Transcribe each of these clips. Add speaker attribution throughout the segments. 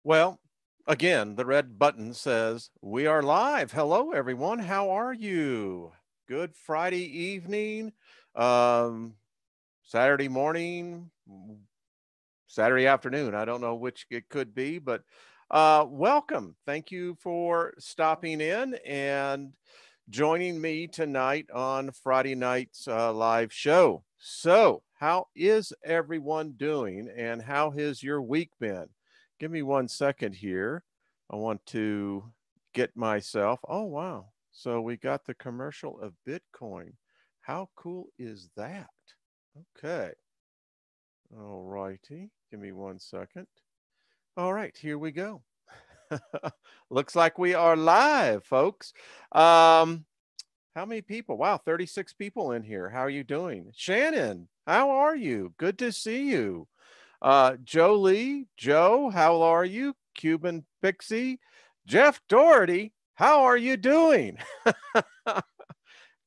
Speaker 1: Well, again, the red button says we are live. Hello, everyone. How are you? Good Friday evening, Saturday morning, Saturday afternoon. I don't know which it could be, but welcome. Thank you for stopping in and joining me tonight on Friday night's live show. So, how is everyone doing and how has your week been? Give me 1 second here. I want to get myself. Oh, wow. So we got the commercial of Bitcoin. How cool is that? Okay. All righty. Give me 1 second. All right, here we go. Looks like we are live, folks. How many people? Wow, 36 people in here. How are you doing? Shannon, how are you? Good to see you. Jolie, Joe, how are you? Cuban Pixie, Jeff Doherty, how are you doing?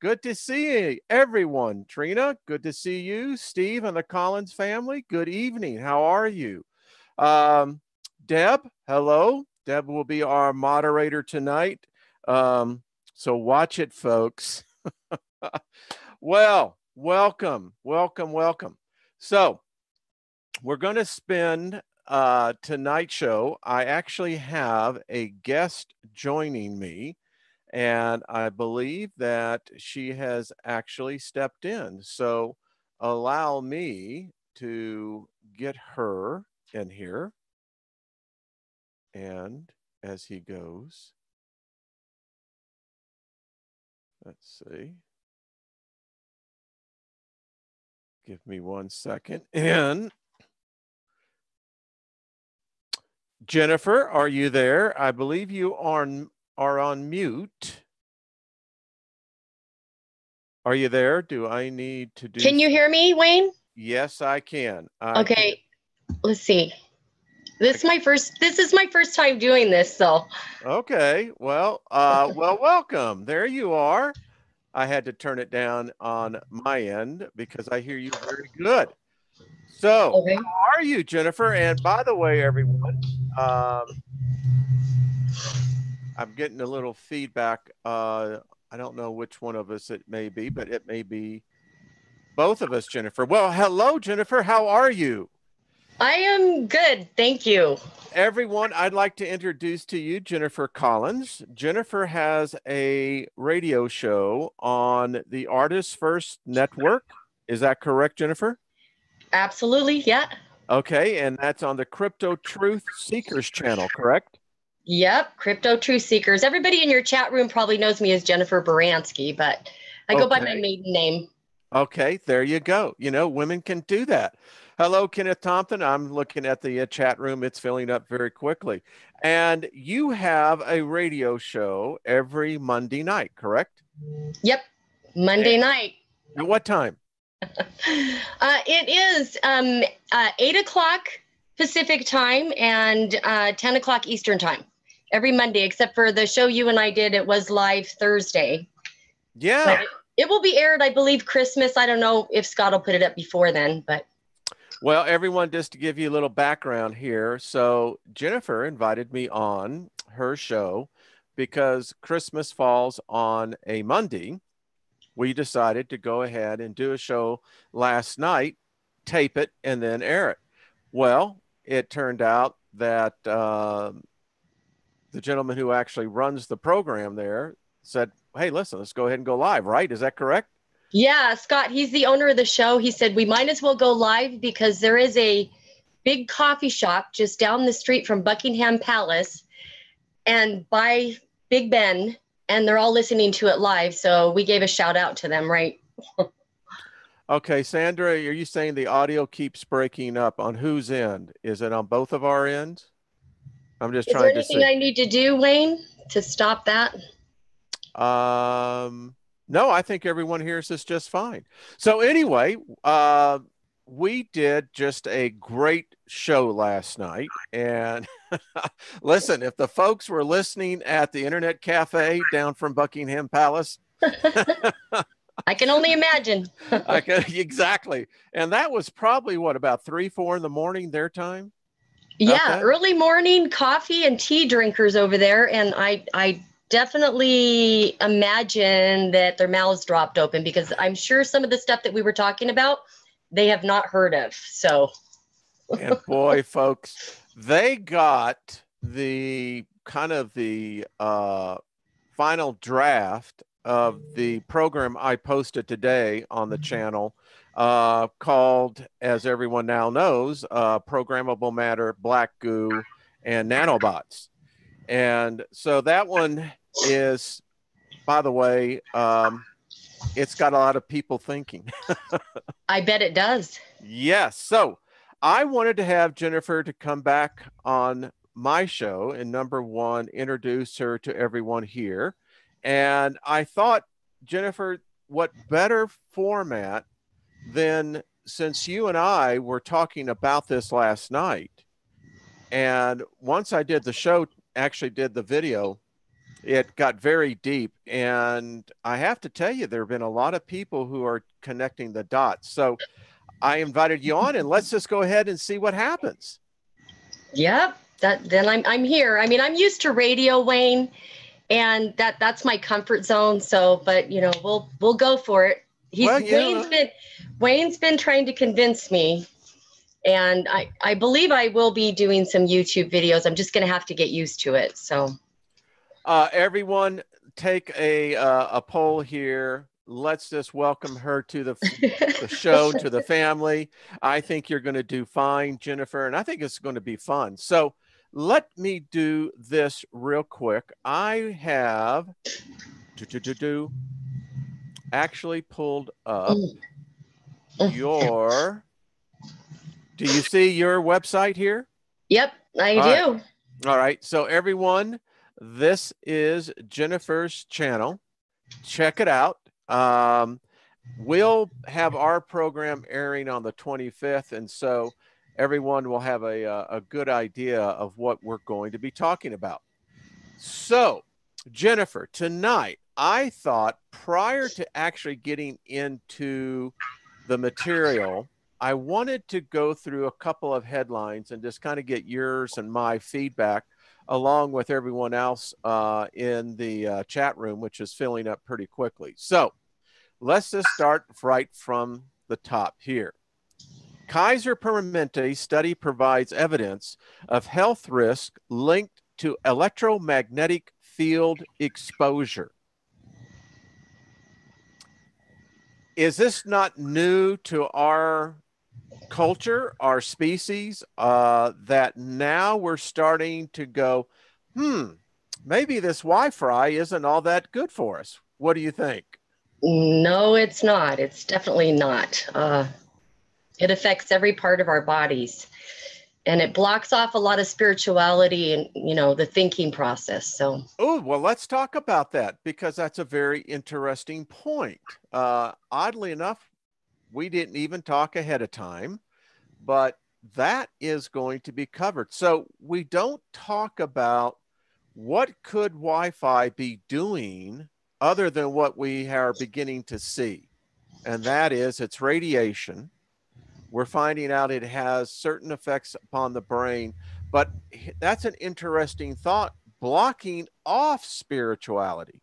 Speaker 1: Good to see everyone. Trina, good to see you. Steve and the Collins family, good evening. How are you? Deb, hello. Deb will be our moderator tonight. So watch it, folks. Well, welcome. So we're going to spend tonight's show. I actually have a guest joining me, and I believe that she has actually stepped in. So allow me to get her in here. And as he goes, let's see. Give me 1 second. And Jennifer, are you there? I believe you are on mute. Are you there? Do I need to do?
Speaker 2: Can you hear me, Wayne?
Speaker 1: Yes, I can.
Speaker 2: Okay, let's see. This is my first time doing this, so.
Speaker 1: Okay, well, welcome. There you are. I had to turn it down on my end because I hear you very good. So,
Speaker 2: okay.
Speaker 1: How are you, Jennifer? And by the way, everyone, I'm getting a little feedback. I don't know which one of us it may be, but it may be both of us, Jennifer. Well, hello, Jennifer. How are you?
Speaker 2: I am good, thank you.
Speaker 1: Everyone, I'd like to introduce to you Jennifer Collins. Jennifer has a radio show on the Artists First Network. Is that correct, Jennifer?
Speaker 2: Absolutely, yeah.
Speaker 1: Okay, and that's on the Crypto Truth Seekers channel, correct?
Speaker 2: Yep, Crypto Truth Seekers. Everybody in your chat room probably knows me as Jennifer Baranski, but I go by my maiden name.
Speaker 1: Okay, there you go. You know, women can do that. Hello, Kenneth Thompson. I'm looking at the chat room. It's filling up very quickly. And you have a radio show every Monday night, correct?
Speaker 2: Yep, Monday night.
Speaker 1: At what time?
Speaker 2: It is 8 o'clock Pacific time and 10 o'clock Eastern time. Every Monday, except for the show you and I did, it was live Thursday.
Speaker 1: Yeah.
Speaker 2: But it will be aired, I believe, Christmas. I don't know if Scott will put it up before then, but.
Speaker 1: Well, everyone, just to give you a little background here. So Jennifer invited me on her show because Christmas falls on a Monday. We decided to go ahead and do a show last night, tape it, and then air it. Well, it turned out that the gentleman who actually runs the program there said, hey, listen, let's go ahead and go live, right? Is that correct?
Speaker 2: Yeah, Scott, he's the owner of the show. He said, we might as well go live because there is a big coffee shop just down the street from Buckingham Palace and by Big Ben, and they're all listening to it live. So we gave a shout out to them, right?
Speaker 1: Okay, Sandra, are you saying the audio keeps breaking up? On whose end? Is it on both of our ends? I'm just trying to see.
Speaker 2: Is there anything I need to do, Wayne, to stop that?
Speaker 1: No, I think everyone hears this just fine. So anyway, we did just a great show last night. And listen, if the folks were listening at the Internet Cafe down from Buckingham Palace,
Speaker 2: I can only imagine.
Speaker 1: Exactly. And that was probably what, about 3, 4 in the morning their time?
Speaker 2: Yeah,
Speaker 1: Okay.
Speaker 2: early morning coffee and tea drinkers over there, and I definitely imagine that their mouths dropped open because I'm sure some of the stuff that we were talking about they have not heard of. So
Speaker 1: And boy, folks, they got the kind of the final draft of the program I posted today on the channel called, as everyone now knows, Programmable Matter, Black Goo, and Nanobots. And so that one is, by the way, it's got a lot of people thinking.
Speaker 2: I bet it does.
Speaker 1: Yes. So I wanted to have Jennifer to come back on my show and number one, introduce her to everyone here. And I thought, Jennifer, what better format than since you and I were talking about this last night. And once I did the show, actually did the video, it got very deep. And I have to tell you, there have been a lot of people who are connecting the dots. So I invited you on, and let's just go ahead and see what happens.
Speaker 2: Yep. Then I'm here. I mean, I'm used to radio, Wayne, and that's my comfort zone. So, but we'll go for it.
Speaker 1: Well,
Speaker 2: Wayne's been trying to convince me, and I believe I will be doing some YouTube videos. I'm just going to have to get used to it. So,
Speaker 1: everyone, take a poll here. Let's just welcome her to the show, to the family. I think you're going to do fine, Jennifer, and I think it's going to be fun. So let me do this real quick. I have actually pulled up your. Do you see your website here?
Speaker 2: Yep, I
Speaker 1: All
Speaker 2: do.
Speaker 1: right. All right. So everyone, this is Jennifer's channel. Check it out. We'll have our program airing on the 25th, and so everyone will have a good idea of what we're going to be talking about. So, Jennifer, tonight, I thought prior to actually getting into the material, I wanted to go through a couple of headlines and just kind of get yours and my feedback along with everyone else in the chat room, which is filling up pretty quickly. So let's just start right from the top here. Kaiser Permanente study provides evidence of health risk linked to electromagnetic field exposure. Is this not new to our culture, our species, that now we're starting to go, maybe this Wi-Fi isn't all that good for us? What do you think?
Speaker 2: No, it's not. It's definitely not. It affects every part of our bodies, and it blocks off a lot of spirituality and the thinking process. So,
Speaker 1: oh, well, let's talk about that because that's a very interesting point. Oddly enough, we didn't even talk ahead of time, but that is going to be covered. So we don't talk about what could Wi-Fi be doing other than what we are beginning to see, and that is its radiation. We're finding out it has certain effects upon the brain, but that's an interesting thought, blocking off spirituality.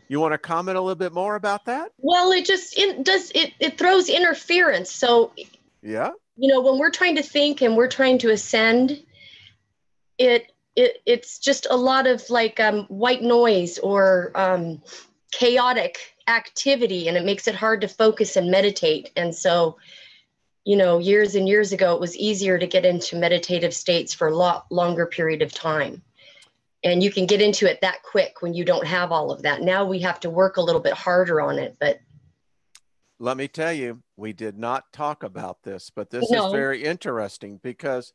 Speaker 1: You want to comment a little bit more about that?
Speaker 2: well, it throws interference. So,
Speaker 1: Yeah.
Speaker 2: when we're trying to think and we're trying to ascend, it's just a lot of like white noise or chaotic activity, and it makes it hard to focus and meditate. And so, years and years ago, it was easier to get into meditative states for a lot longer period of time. And you can get into it that quick when you don't have all of that. Now we have to work a little bit harder on it, but
Speaker 1: let me tell you, we did not talk about this, but this is
Speaker 2: no.
Speaker 1: very interesting because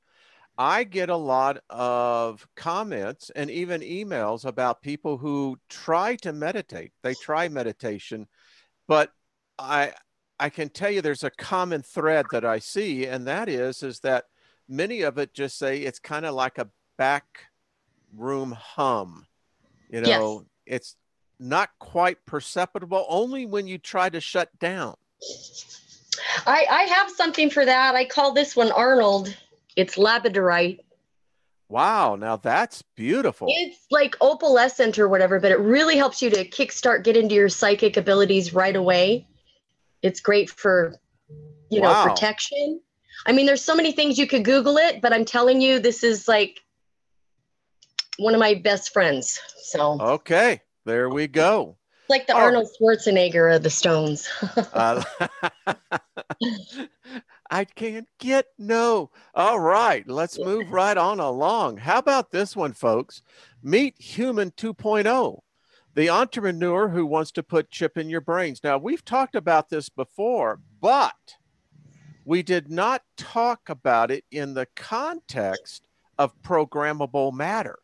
Speaker 1: I get a lot of comments and even emails about people who try to meditate. They try meditation, but I I can tell you there's a common thread that I see, and that is that many of it just say it's kind of like a back room hum.
Speaker 2: Yes.
Speaker 1: It's not quite perceptible only when you try to shut down.
Speaker 2: I have something for that. I call this one Arnold. It's labradorite.
Speaker 1: Wow, now that's beautiful.
Speaker 2: It's like opalescent or whatever, but it really helps you to kickstart, get into your psychic abilities right away. It's great for,
Speaker 1: Wow.
Speaker 2: protection. I mean, there's so many things you could Google it, but I'm telling you, this is like one of my best friends. So
Speaker 1: Okay, there we go.
Speaker 2: like the
Speaker 1: All right.
Speaker 2: Arnold Schwarzenegger of the stones.
Speaker 1: Uh, I can't get no. All right, let's move right on along. How about this one, folks? Meet Human 2.0, the entrepreneur who wants to put chip in your brains. Now, we've talked about this before, but we did not talk about it in the context of programmable matter.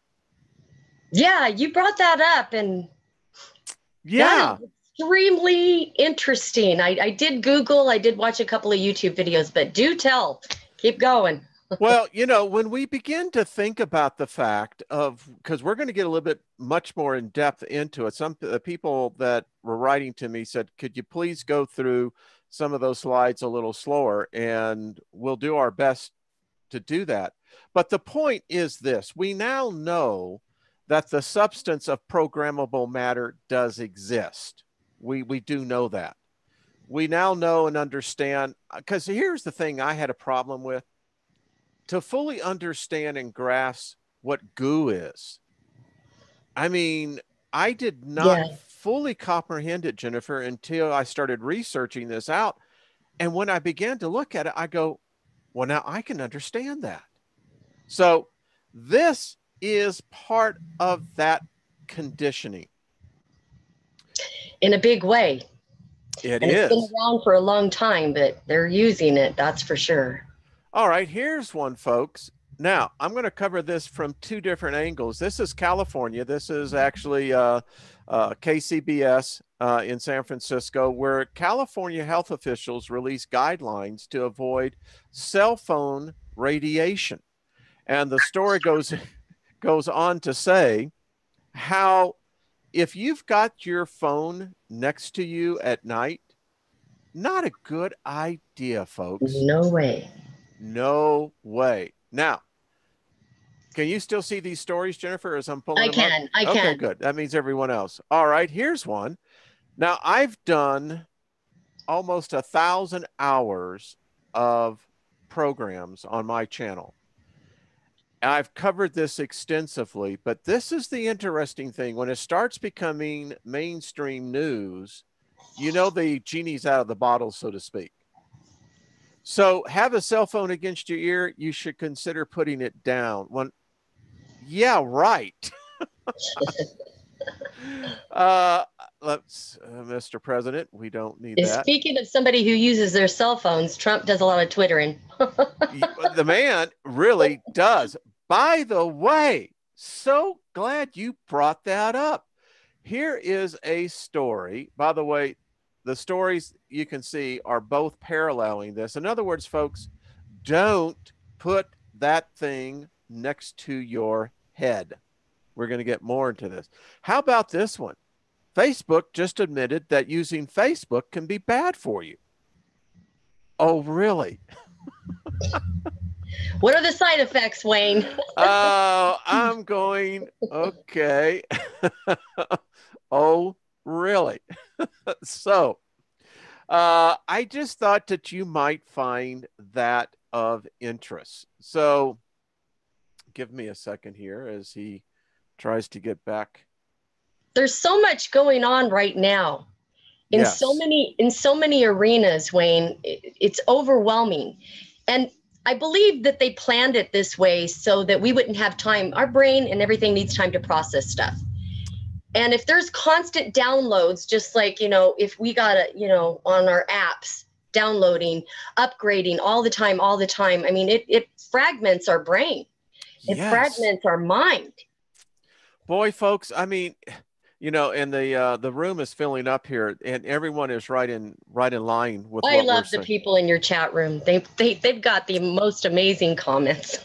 Speaker 2: Yeah, you brought that up, and that
Speaker 1: Yeah.
Speaker 2: is extremely interesting. I did Google, I did watch a couple of YouTube videos, but do tell, keep going.
Speaker 1: Well, when we begin to think about the fact of, because we're going to get a little bit much more in depth into it, some people that were writing to me said, could you please go through some of those slides a little slower? And we'll do our best to do that. But the point is this: we now know that the substance of programmable matter does exist. We do know that. We now know and understand, because here's the thing I had a problem with: to fully understand and grasp what goo is. I mean, I did not
Speaker 2: Yeah.
Speaker 1: fully comprehend it, Jennifer, until I started researching this out. And when I began to look at it, I go, well, now I can understand that. So this is part of that conditioning.
Speaker 2: In a big way.
Speaker 1: It
Speaker 2: And it's been
Speaker 1: is.
Speaker 2: around for a long time, but they're using it, that's for sure.
Speaker 1: All right, here's one, folks. Now, I'm going to cover this from two different angles. This is California. This is actually KCBS in San Francisco, where California health officials release guidelines to avoid cell phone radiation. And the story goes on to say how if you've got your phone next to you at night, not a good idea, folks.
Speaker 2: No way.
Speaker 1: No way. Now, can you still see these stories, Jennifer, as I'm pulling
Speaker 2: I
Speaker 1: them up?
Speaker 2: can. I
Speaker 1: Okay,
Speaker 2: can.
Speaker 1: good. That means everyone else. All right, here's one. Now, I've done almost 1,000 hours of programs on my channel. I've covered this extensively, but this is the interesting thing. When it starts becoming mainstream news, the genie's out of the bottle, so to speak. So have a cell phone against your ear, you should consider putting it down. Yeah, right. Mr. President, we don't need that.
Speaker 2: Speaking of somebody who uses their cell phones, Trump does a lot of Twittering.
Speaker 1: The man really does. By the way, so glad you brought that up. Here is a story. By the way, the stories you can see are both paralleling this. In other words, folks, don't put that thing next to your head. We're going to get more into this. How about this one? Facebook just admitted that using Facebook can be bad for you. Oh, really?
Speaker 2: What are the side effects, Wayne?
Speaker 1: Oh, I'm going, okay. Oh, really? So, I just thought that you might find that of interest. So, give me a second here as he tries to get back.
Speaker 2: There's so much going on right now in
Speaker 1: Yes.
Speaker 2: so many arenas, Wayne. It's overwhelming. And I believe that they planned it this way so that we wouldn't have time. Our brain and everything needs time to process stuff. And if there's constant downloads, just like, if we got on our apps, downloading, upgrading all the time, I mean, it fragments our brain. It
Speaker 1: Yes.
Speaker 2: fragments our mind.
Speaker 1: Boy, folks, I mean, and the room is filling up here, and everyone is right in line with
Speaker 2: I
Speaker 1: what we're
Speaker 2: love the
Speaker 1: saying.
Speaker 2: people in your chat room. They've got the most amazing comments.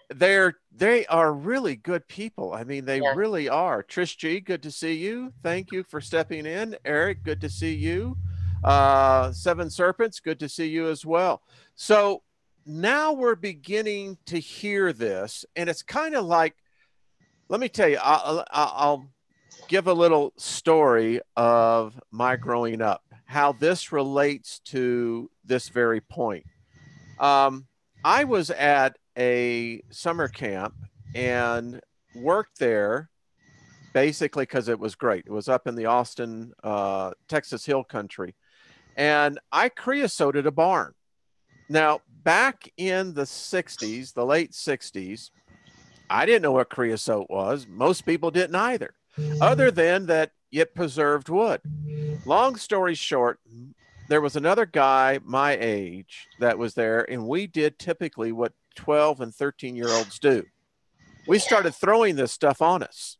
Speaker 1: They are really good people. I mean, they
Speaker 2: Yeah.
Speaker 1: really are. Trish G, good to see you. Thank you for stepping in. Eric, good to see you. Seven Serpents, good to see you as well. So now we're beginning to hear this, and it's kind of like, let me tell you, I'll give a little story of my growing up, how this relates to this very point. I was at a summer camp and worked there basically because it was great. It was up in the Austin, Texas Hill Country. And I creosoted a barn. Now, back in the 60s, the late 60s, I didn't know what creosote was. Most people didn't either, other than that it preserved wood. Long story short, there was another guy my age that was there, and we did typically what 12 and 13-year-olds do. We started throwing this stuff on us.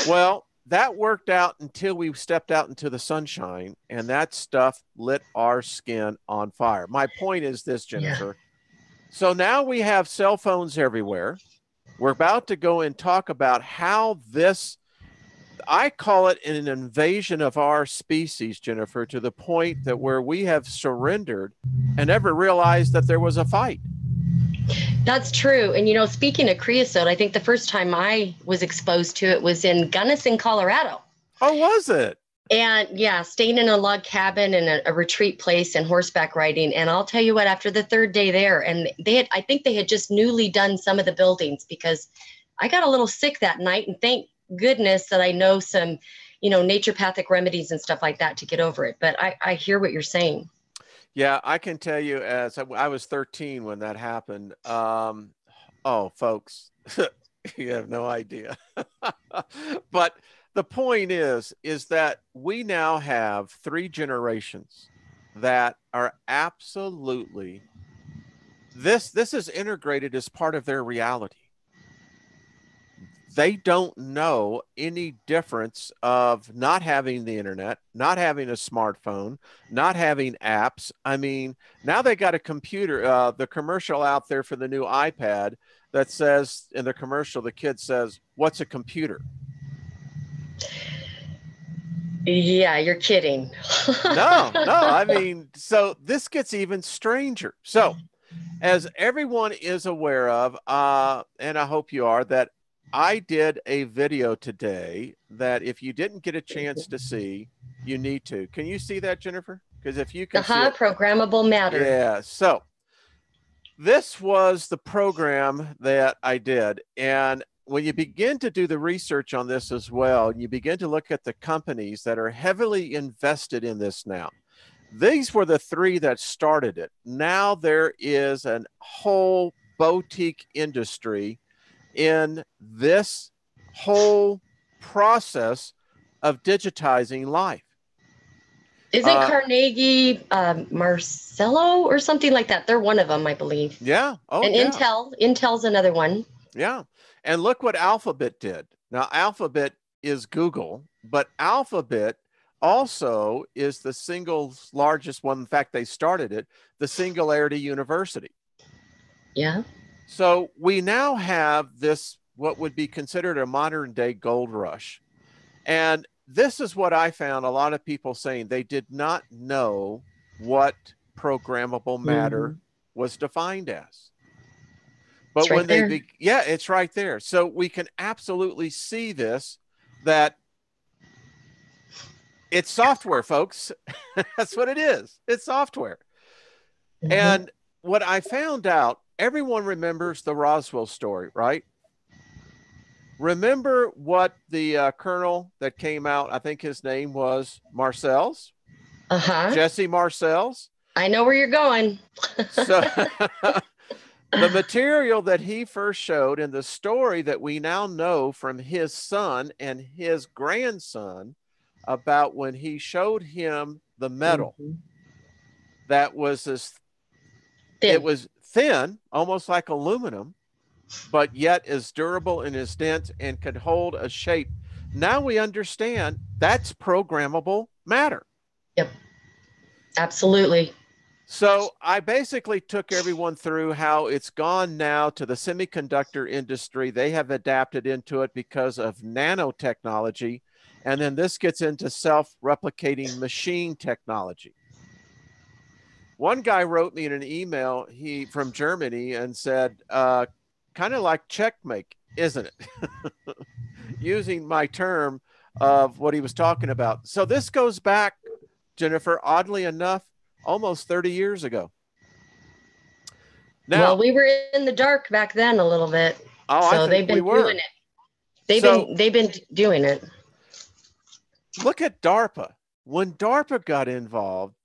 Speaker 1: Well, that worked out until we stepped out into the sunshine, and that stuff lit our skin on fire. My point is this, Jennifer. Yeah. So now we have cell phones everywhere. We're about to go and talk about how this, I call it an invasion of our species, Jennifer, to the point that where we have surrendered and never realized that there was a fight.
Speaker 2: That's true. And, you know, speaking of creosote, I think the first time I was exposed to it was in Gunnison, Colorado.
Speaker 1: Oh, was it?
Speaker 2: And yeah, staying in a log cabin and a retreat place and horseback riding. And I'll tell you what, after the third day there, and I think they had just newly done some of the buildings, because I got a little sick that night, and thank goodness that I know some, you know, naturopathic remedies and stuff like that to get over it. But I hear what you're saying.
Speaker 1: Yeah, I can tell you, as I was 13 when that happened. Oh, folks, you have no idea. But the point is that we now have 3 generations that are absolutely, this is integrated as part of their reality. They don't know any difference of not having the internet, not having a smartphone, not having apps. I mean, now they got a computer, the commercial out there for the new iPad that says, in the commercial, the kid says, "What's a computer?"
Speaker 2: Yeah, you're kidding.
Speaker 1: No, I mean, so this gets even stranger. So as everyone is aware of, and I hope you are, that I did a video today that if you didn't get a chance to see, you need to. Can you see that, Jennifer? Because if you can see it.
Speaker 2: Programmable Matter.
Speaker 1: Yeah. So this was the program that I did. And when you begin to do the research on this as well, you begin to look at the companies that are heavily invested in this now. These were the 3 that started it. Now there is a whole boutique industry in this whole process of digitizing life.
Speaker 2: Isn't Carnegie Marcello or something like that? They're one of them, I believe.
Speaker 1: Yeah. Oh,
Speaker 2: and
Speaker 1: yeah.
Speaker 2: Intel's another one.
Speaker 1: Yeah. And look what Alphabet did. Now, Alphabet is Google, but Alphabet also is the single largest one. In fact, they started it, the Singularity University.
Speaker 2: Yeah.
Speaker 1: So we now have this, what would be considered a modern day gold rush. And this is what I found a lot of people saying. They did not know what programmable matter was defined as. But
Speaker 2: it's right
Speaker 1: when
Speaker 2: there.
Speaker 1: Yeah, it's right there. So we can absolutely see this, that it's software, folks. That's what it is. It's software. And what I found out, everyone remembers the Roswell story, right? Remember what the colonel that came out, I think his name was Marcells? Jesse Marcells?
Speaker 2: I know where you're going.
Speaker 1: So the material that he first showed and the story that we now know from his son and his grandson about when he showed him the metal that was this, it was thin, almost like aluminum, but yet as durable and as dense and could hold a shape. Now we understand that's programmable matter.
Speaker 2: Yep. Absolutely.
Speaker 1: So I basically took everyone through how it's gone now to the semiconductor industry. They have adapted into it because of nanotechnology. And then this gets into self-replicating machine technology. One guy wrote me in an email, he from Germany, and said, kind of like checkmate, isn't it? Using my term of what he was talking about. So this goes back, Jennifer, oddly enough, almost 30 years ago. Now,
Speaker 2: well, we were in the dark back then a little bit.
Speaker 1: Oh,
Speaker 2: so
Speaker 1: I think
Speaker 2: they've been
Speaker 1: we were.
Speaker 2: doing it. They've been doing it.
Speaker 1: Look at DARPA. When DARPA got involved,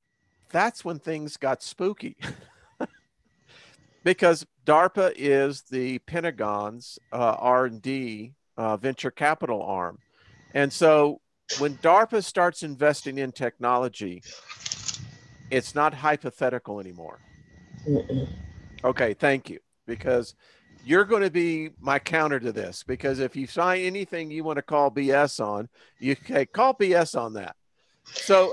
Speaker 1: that's when things got spooky. Because DARPA is the Pentagon's R&D venture capital arm. And so when DARPA starts investing in technology, it's not hypothetical anymore. Okay, thank you. Because you're going to be my counter to this. Because if you find anything you want to call BS on, you can call BS on that. So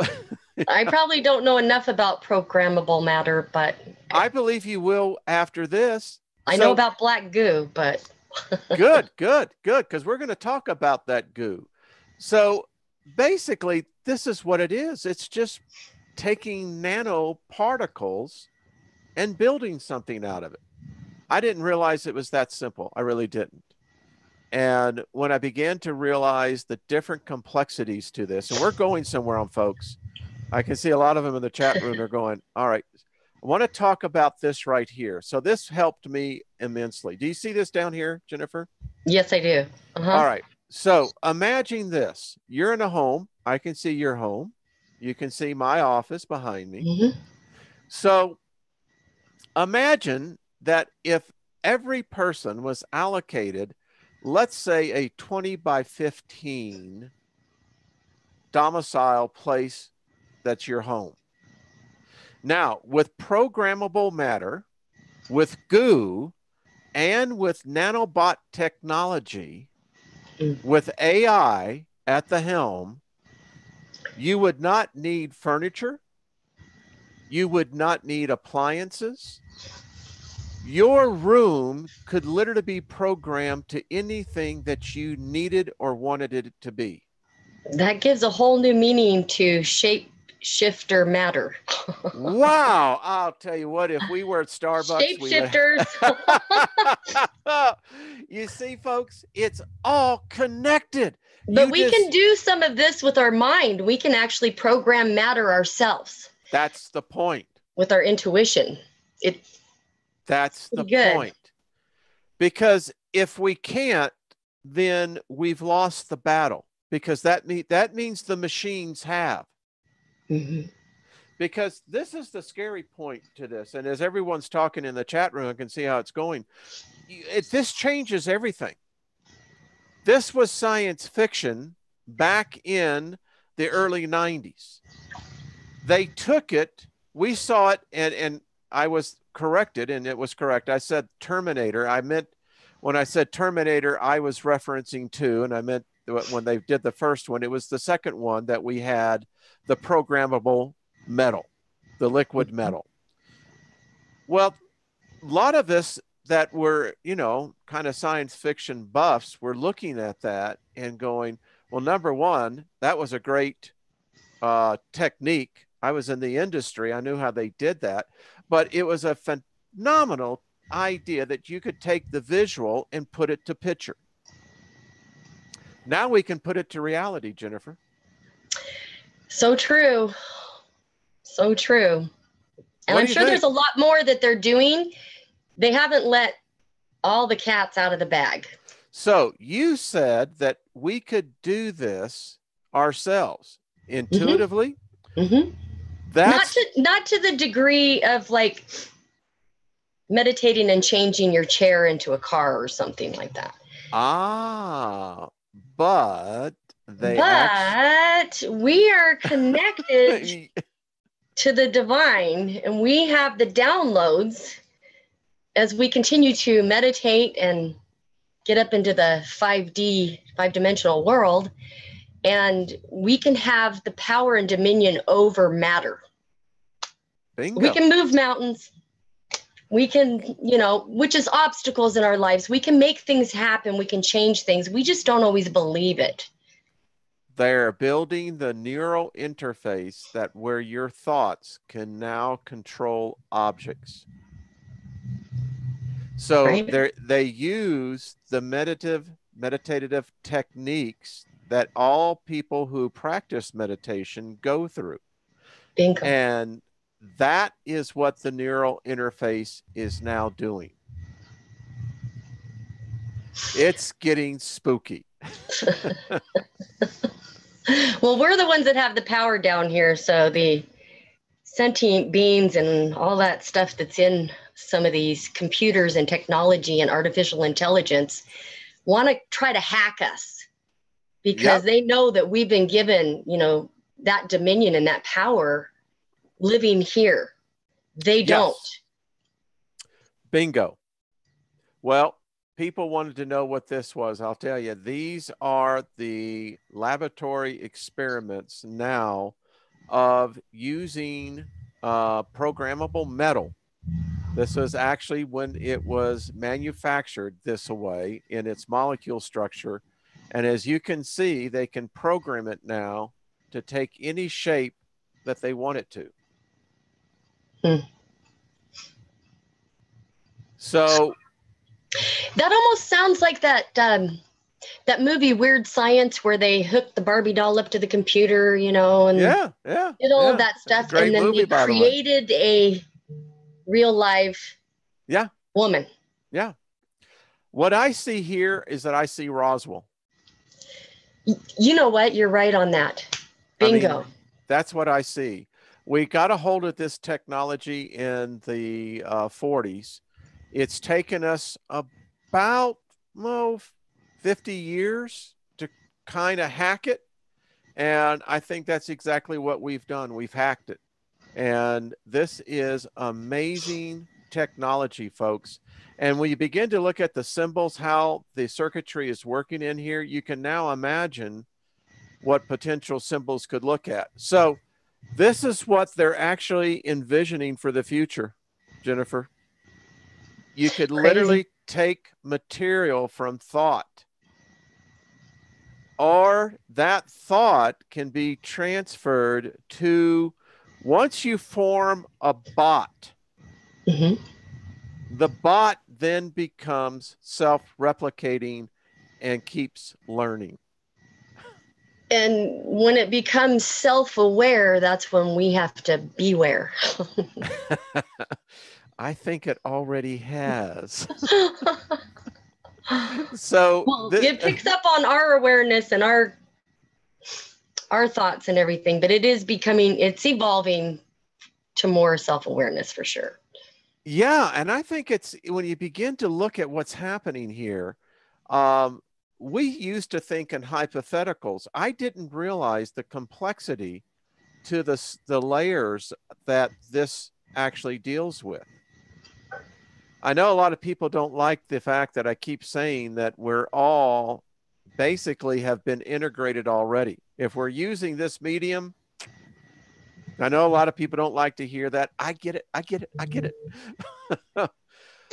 Speaker 2: I probably don't know enough about programmable matter, but
Speaker 1: I believe you will after this.
Speaker 2: I know about black goo, but
Speaker 1: good, because we're going to talk about that goo. So basically, this is what it is. It's just taking nanoparticles and building something out of it. I didn't realize it was that simple. I really didn't. And when I began to realize the different complexities to this, and we're going somewhere on folks, I can see a lot of them in the chat room are going, all right, I want to talk about this right here. So this helped me immensely. Do you see this down here, Jennifer?
Speaker 2: Yes, I do.
Speaker 1: All right. So imagine this. You're in a home. I can see your home. You can see my office behind me. So imagine that if every person was allocated, let's say, a 20 by 15 domicile place that's your home. Now, with programmable matter, with goo, and with nanobot technology, with AI at the helm, you would not need furniture. You would not need appliances. Your room could literally be programmed to anything that you needed or wanted it to be.
Speaker 2: That gives a whole new meaning to shapeshifter matter.
Speaker 1: Wow. I'll tell you what, if we were at Starbucks,
Speaker 2: shapeshifters.
Speaker 1: You see, folks, it's all connected.
Speaker 2: But we can do some of this with our mind. We can actually program matter ourselves.
Speaker 1: That's the point.
Speaker 2: With our intuition.
Speaker 1: That's the point. Because if we can't, then we've lost the battle. Because that means the machines have. Because this is the scary point to this. And as everyone's talking in the chat room, I can see how it's going. This changes everything. This was science fiction back in the early 90s. They took it, we saw it, and I was corrected, and it was correct. I said Terminator. I meant, when I said Terminator, I was referencing to, and I meant when they did the first one, it was the second one that we had, the programmable metal, the liquid metal. Well, a lot of us that were, kind of science fiction buffs were looking at that and going, well, number one, that was a great technique. I was in the industry. I knew how they did that, but it was a phenomenal idea that you could take the visual and put it to picture. Now we can put it to reality, Jennifer.
Speaker 2: So true. So true. And I'm sure there's a lot more that they're doing. They haven't let all the cats out of the bag.
Speaker 1: So you said that we could do this ourselves intuitively. That's
Speaker 2: not to the degree of like meditating and changing your chair into a car or something like that.
Speaker 1: But
Speaker 2: we are connected to the divine, and we have the downloads as we continue to meditate and get up into the 5D, 5-dimensional world, and we can have the power and dominion over matter.
Speaker 1: Bingo.
Speaker 2: We can move mountains. We can, which is obstacles in our lives. We can make things happen. We can change things. We just don't always believe it.
Speaker 1: They're building the neural interface that where your thoughts can now control objects. So
Speaker 2: Right.
Speaker 1: they use the meditative techniques that all people who practice meditation go through.
Speaker 2: Bingo.
Speaker 1: And that is what the neural interface is now doing. It's getting spooky.
Speaker 2: Well, we're the ones that have the power down here. So the sentient beings and all that stuff that's in some of these computers and technology and artificial intelligence want to try to hack us because
Speaker 1: Yep.
Speaker 2: they know that we've been given, that dominion and that power living here. They don't.
Speaker 1: Yes. Bingo. Well, people wanted to know what this was. I'll tell you, these are the laboratory experiments now of using programmable metal. This was actually when it was manufactured this way in its molecule structure. And as you can see, they can program it now to take any shape that they want it to. So
Speaker 2: that almost sounds like that movie Weird Science where they hooked the Barbie doll up to the computer, and
Speaker 1: yeah,
Speaker 2: did all of that stuff,
Speaker 1: great
Speaker 2: and then
Speaker 1: movie,
Speaker 2: they
Speaker 1: by the way.
Speaker 2: created a real live woman.
Speaker 1: Yeah. What I see here is that I see Roswell.
Speaker 2: You know what? You're right on that. Bingo.
Speaker 1: I mean, that's what I see. We got a hold of this technology in the 40s. It's taken us about 50 years to kind of hack it. And I think that's exactly what we've done. We've hacked it. And this is amazing technology, folks. And when you begin to look at the symbols, how the circuitry is working in here, you can now imagine what potential symbols could look at. So this is what they're actually envisioning for the future, Jennifer. You could literally take material from thought, or that thought can be transferred to, once you form a bot, the bot then becomes self-replicating and keeps learning.
Speaker 2: And when it becomes self-aware, that's when we have to beware.
Speaker 1: I think it already has. So
Speaker 2: it picks up on our awareness and our thoughts and everything, but it's evolving to more self-awareness for sure.
Speaker 1: Yeah, and I think it's when you begin to look at what's happening here, we used to think in hypotheticals. I didn't realize the complexity to the layers that this actually deals with. I know a lot of people don't like the fact that I keep saying that we're all basically have been integrated already. If we're using this medium, I know a lot of people don't like to hear that. I get it. I get it. I get it.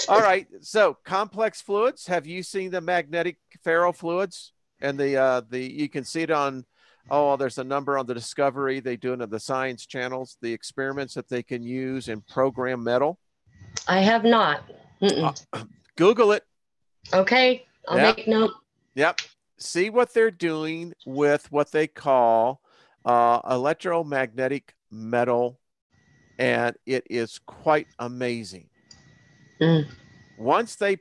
Speaker 1: All right. So complex fluids. Have you seen the magnetic ferrofluids? And you can see it on, there's a number on the Discovery. They do it on the science channels, the experiments that they can use in program metal.
Speaker 2: I have not.
Speaker 1: Google it.
Speaker 2: Okay. I'll make note.
Speaker 1: Yep. See what they're doing with what they call electromagnetic metal. And it is quite amazing. Once they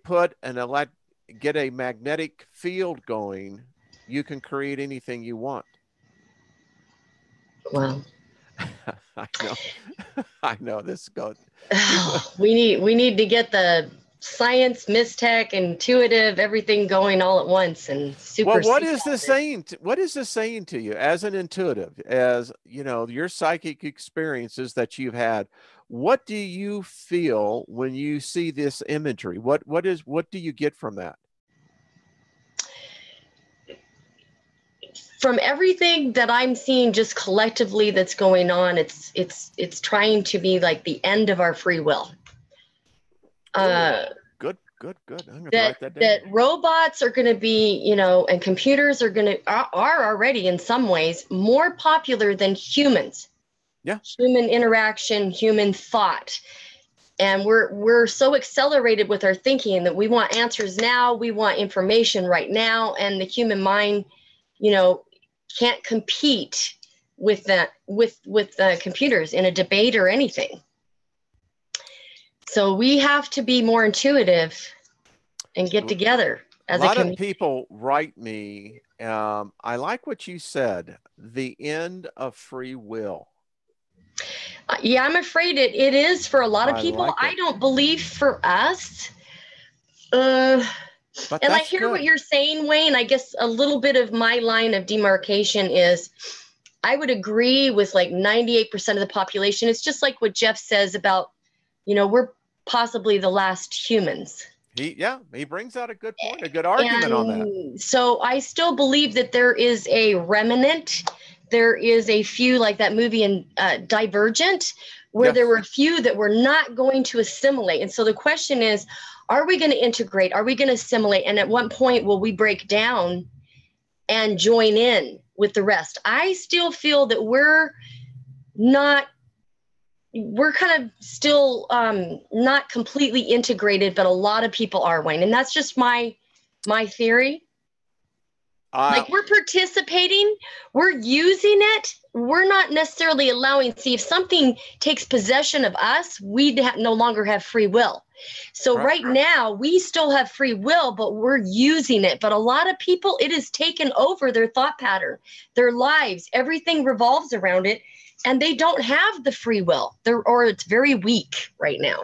Speaker 1: get a magnetic field going, you can create anything you want.
Speaker 2: Wow.
Speaker 1: I know this goes.
Speaker 2: We need to get the science, Mystech, intuitive, everything going all at once and super.
Speaker 1: Well, what is this saying? What is this saying to you as an intuitive, as your psychic experiences that you've had? What do you feel when you see this imagery? What do you get from that?
Speaker 2: From everything that I'm seeing just collectively that's going on, it's trying to be like the end of our free will.
Speaker 1: Good. I'm going to
Speaker 2: that
Speaker 1: write that
Speaker 2: that
Speaker 1: down.
Speaker 2: robots are going to be, and computers are already in some ways more popular than humans.
Speaker 1: Yeah.
Speaker 2: Human interaction, human thought. And we're so accelerated with our thinking that we want answers now, we want information right now, and the human mind, can't compete with that with the computers in a debate or anything. So we have to be more intuitive and get together as
Speaker 1: a lot
Speaker 2: a
Speaker 1: of people write me. I like what you said, the end of free will.
Speaker 2: Yeah, I'm afraid it is for a lot of people.
Speaker 1: Like
Speaker 2: I don't believe for us.
Speaker 1: But
Speaker 2: And I
Speaker 1: that's
Speaker 2: hear what
Speaker 1: good.
Speaker 2: you're saying, Wayne. I guess a little bit of my line of demarcation is I would agree with like 98% of the population. It's just like what Jeff says about, we're possibly the last humans.
Speaker 1: He brings out a good point, a good argument on that.
Speaker 2: So I still believe that there is a remnant. There is a few, like that movie in Divergent, where there were a few that were not going to assimilate. And so the question is, are we going to integrate? Are we going to assimilate? And at what point will we break down and join in with the rest? I still feel that we're kind of still not completely integrated, but a lot of people are, Wayne. And that's just my theory. Like we're participating, we're using it. We're not necessarily allowing, see, if something takes possession of us, we no longer have free will. So right now we still have free will, but we're using it. But a lot of people, it has taken over their thought pattern, their lives, everything revolves around it. And they don't have the free will, or it's very weak right now.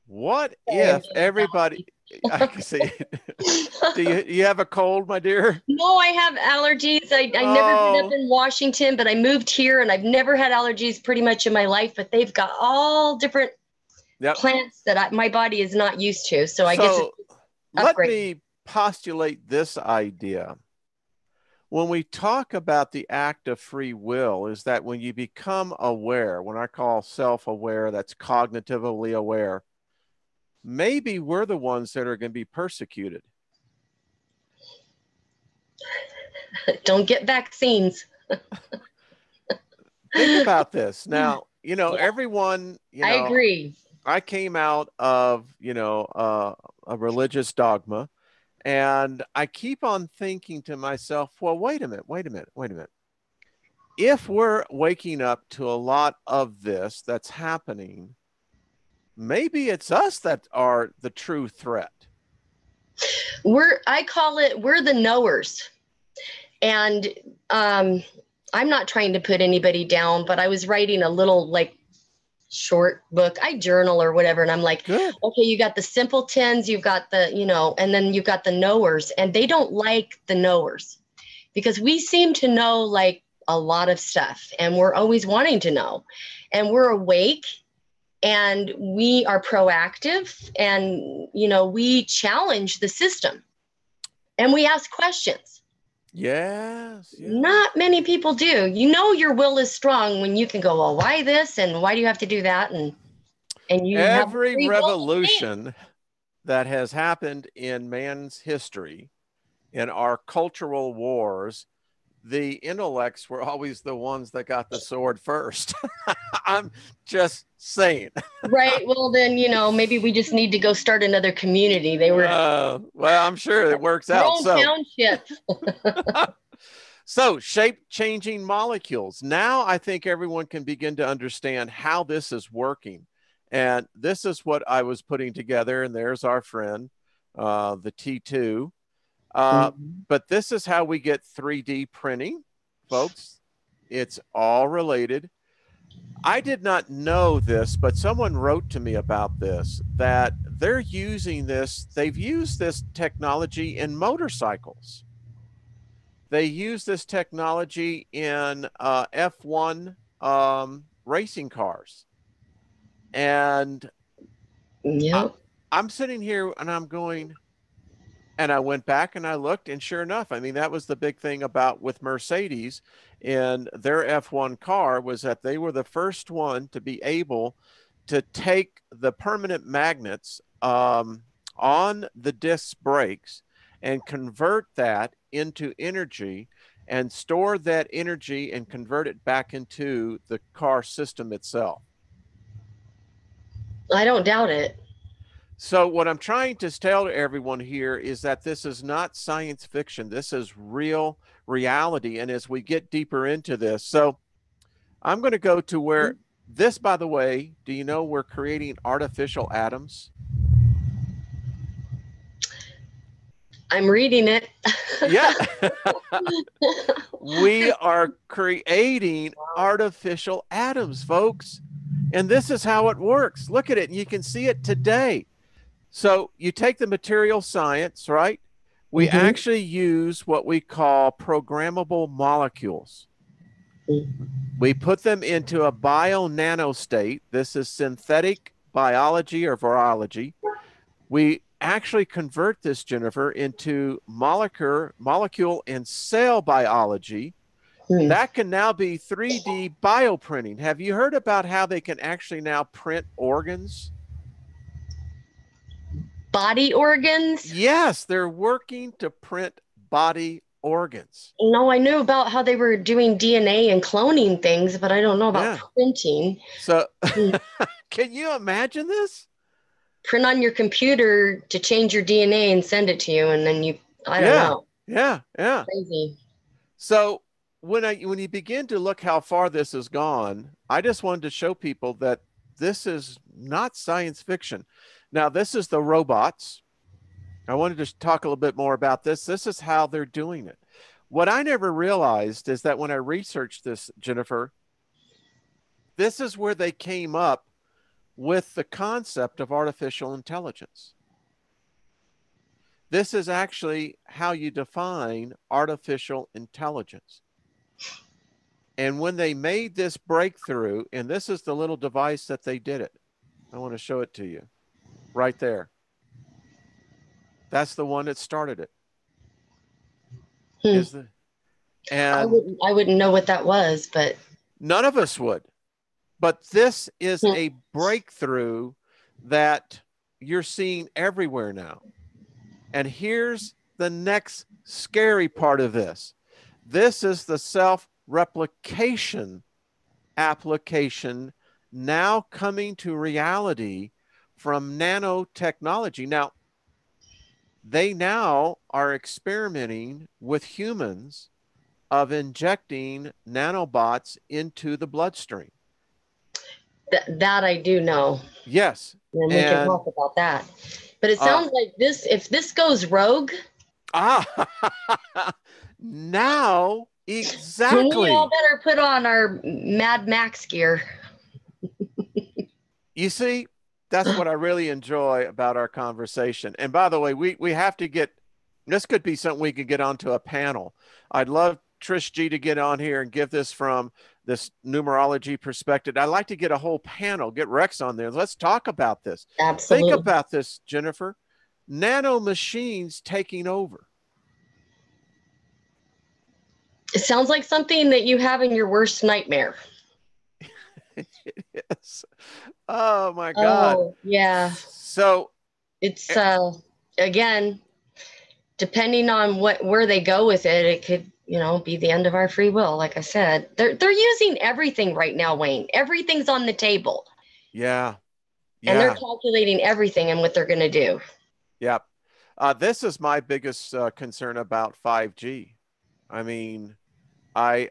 Speaker 1: What if everybody, I can see it. Do you have a cold, my dear?
Speaker 2: No, I have allergies. I never grew up in Washington, but I moved here and I've never had allergies pretty much in my life, but they've got all different plants that my body is not used to. So I guess
Speaker 1: let me postulate this idea. When we talk about the act of free will, is that when you become aware, when I call self-aware, that's cognitively aware, maybe we're the ones that are going to be persecuted.
Speaker 2: Don't get vaccines.
Speaker 1: Think about this. Now, everyone,
Speaker 2: I agree.
Speaker 1: I came out of, a religious dogma, and I keep on thinking to myself, well, wait a minute. If we're waking up to a lot of this that's happening, maybe it's us that are the true threat.
Speaker 2: I call it, we're the knowers. And I'm not trying to put anybody down, but I was writing a little short book. I journal or whatever. And I'm like,
Speaker 1: good.
Speaker 2: Okay, you got the simpletons, you've got the, and then you've got the knowers, and they don't like the knowers because we seem to know like a lot of stuff and we're always wanting to know, and we're awake and we are proactive, and, we challenge the system and we ask questions.
Speaker 1: Yes.
Speaker 2: Not many people do. Your will is strong when you can go, well, why this and why do you have to do that? And you
Speaker 1: every
Speaker 2: have
Speaker 1: revolution that has happened in man's history, in our cultural wars, the intellects were always the ones that got the sword first. I'm just saying.
Speaker 2: Right. Well, then, maybe we just need to go start another community. They were.
Speaker 1: Well, I'm sure it works out.
Speaker 2: Townships.
Speaker 1: So shape-changing molecules. Now I think everyone can begin to understand how this is working. And this is what I was putting together. And there's our friend, the T2. But this is how we get 3D printing, folks. It's all related. I did not know this, but someone wrote to me about this, that they're using this. They've used this technology in motorcycles. They use this technology in F1 racing cars. And I'm sitting here and I'm going, and I went back and I looked, and sure enough, I mean, that was the big thing about with Mercedes in their F1 car, was that they were the first one to be able to take the permanent magnets on the disc brakes and convert that into energy and store that energy and convert it back into the car system itself.
Speaker 2: I don't doubt it.
Speaker 1: So what I'm trying to tell everyone here is that this is not science fiction. This is real reality. And as we get deeper into this, so I'm going to go to where this, by the way, do you know we're creating artificial atoms?
Speaker 2: I'm reading it.
Speaker 1: Yeah. We are creating artificial atoms, folks. And this is how it works. Look at it. And you can see it today. So you take the material science, right? We actually use what we call programmable molecules. We put them into a bio-nano state. This is synthetic biology or virology. We actually convert this, Jennifer, into molecule and cell biology. That can now be 3D bioprinting. Have you heard about how they can actually now print organs?
Speaker 2: Body organs?
Speaker 1: Yes, they're working to print body organs.
Speaker 2: No, I knew about how they were doing DNA and cloning things, but I don't know about printing.
Speaker 1: So can you imagine this?
Speaker 2: Print on your computer to change your DNA and send it to you, and then I don't know.
Speaker 1: Yeah.
Speaker 2: Crazy.
Speaker 1: So when you begin to look how far this has gone, I just wanted to show people that this is not science fiction. Now, this is the robots. I wanted to talk a little bit more about this. This is how they're doing it. What I never realized is that when I researched this, Jennifer, this is where they came up with the concept of artificial intelligence. This is actually how you define artificial intelligence. And when they made this breakthrough, and this is the little device that they did it. I want to show it to you right there. That's the one that started it.
Speaker 2: And I wouldn't know what that was, but
Speaker 1: none of us would. But this is a breakthrough that you're seeing everywhere now. And here's the next scary part of this. This is the self-replication application now coming to reality from nanotechnology. Now, they now are experimenting with humans of injecting nanobots into the bloodstream.
Speaker 2: That I do know.
Speaker 1: Yes.
Speaker 2: And we can talk about that. But it sounds like this, if this goes rogue.
Speaker 1: Now, exactly.
Speaker 2: We all better put on our Mad Max gear.
Speaker 1: You see, that's what I really enjoy about our conversation. And by the way, we have to get, this could be something we could get onto a panel. I'd love Trish G to get on here and give this from this numerology perspective. I'd like to get a whole panel, get Rex on there. Let's talk about this.
Speaker 2: Absolutely.
Speaker 1: Think about this, Jennifer. Nano machines taking over.
Speaker 2: It sounds like something that you have in your worst nightmare.
Speaker 1: Yes. Oh my God.
Speaker 2: Oh, yeah.
Speaker 1: So
Speaker 2: it's again, depending on where they go with it, it could, be the end of our free will. Like I said, they're using everything right now, Wayne. Everything's on the table.
Speaker 1: Yeah.
Speaker 2: And they're calculating everything and what they're going to do.
Speaker 1: Yep. This is my biggest concern about 5G. I mean, I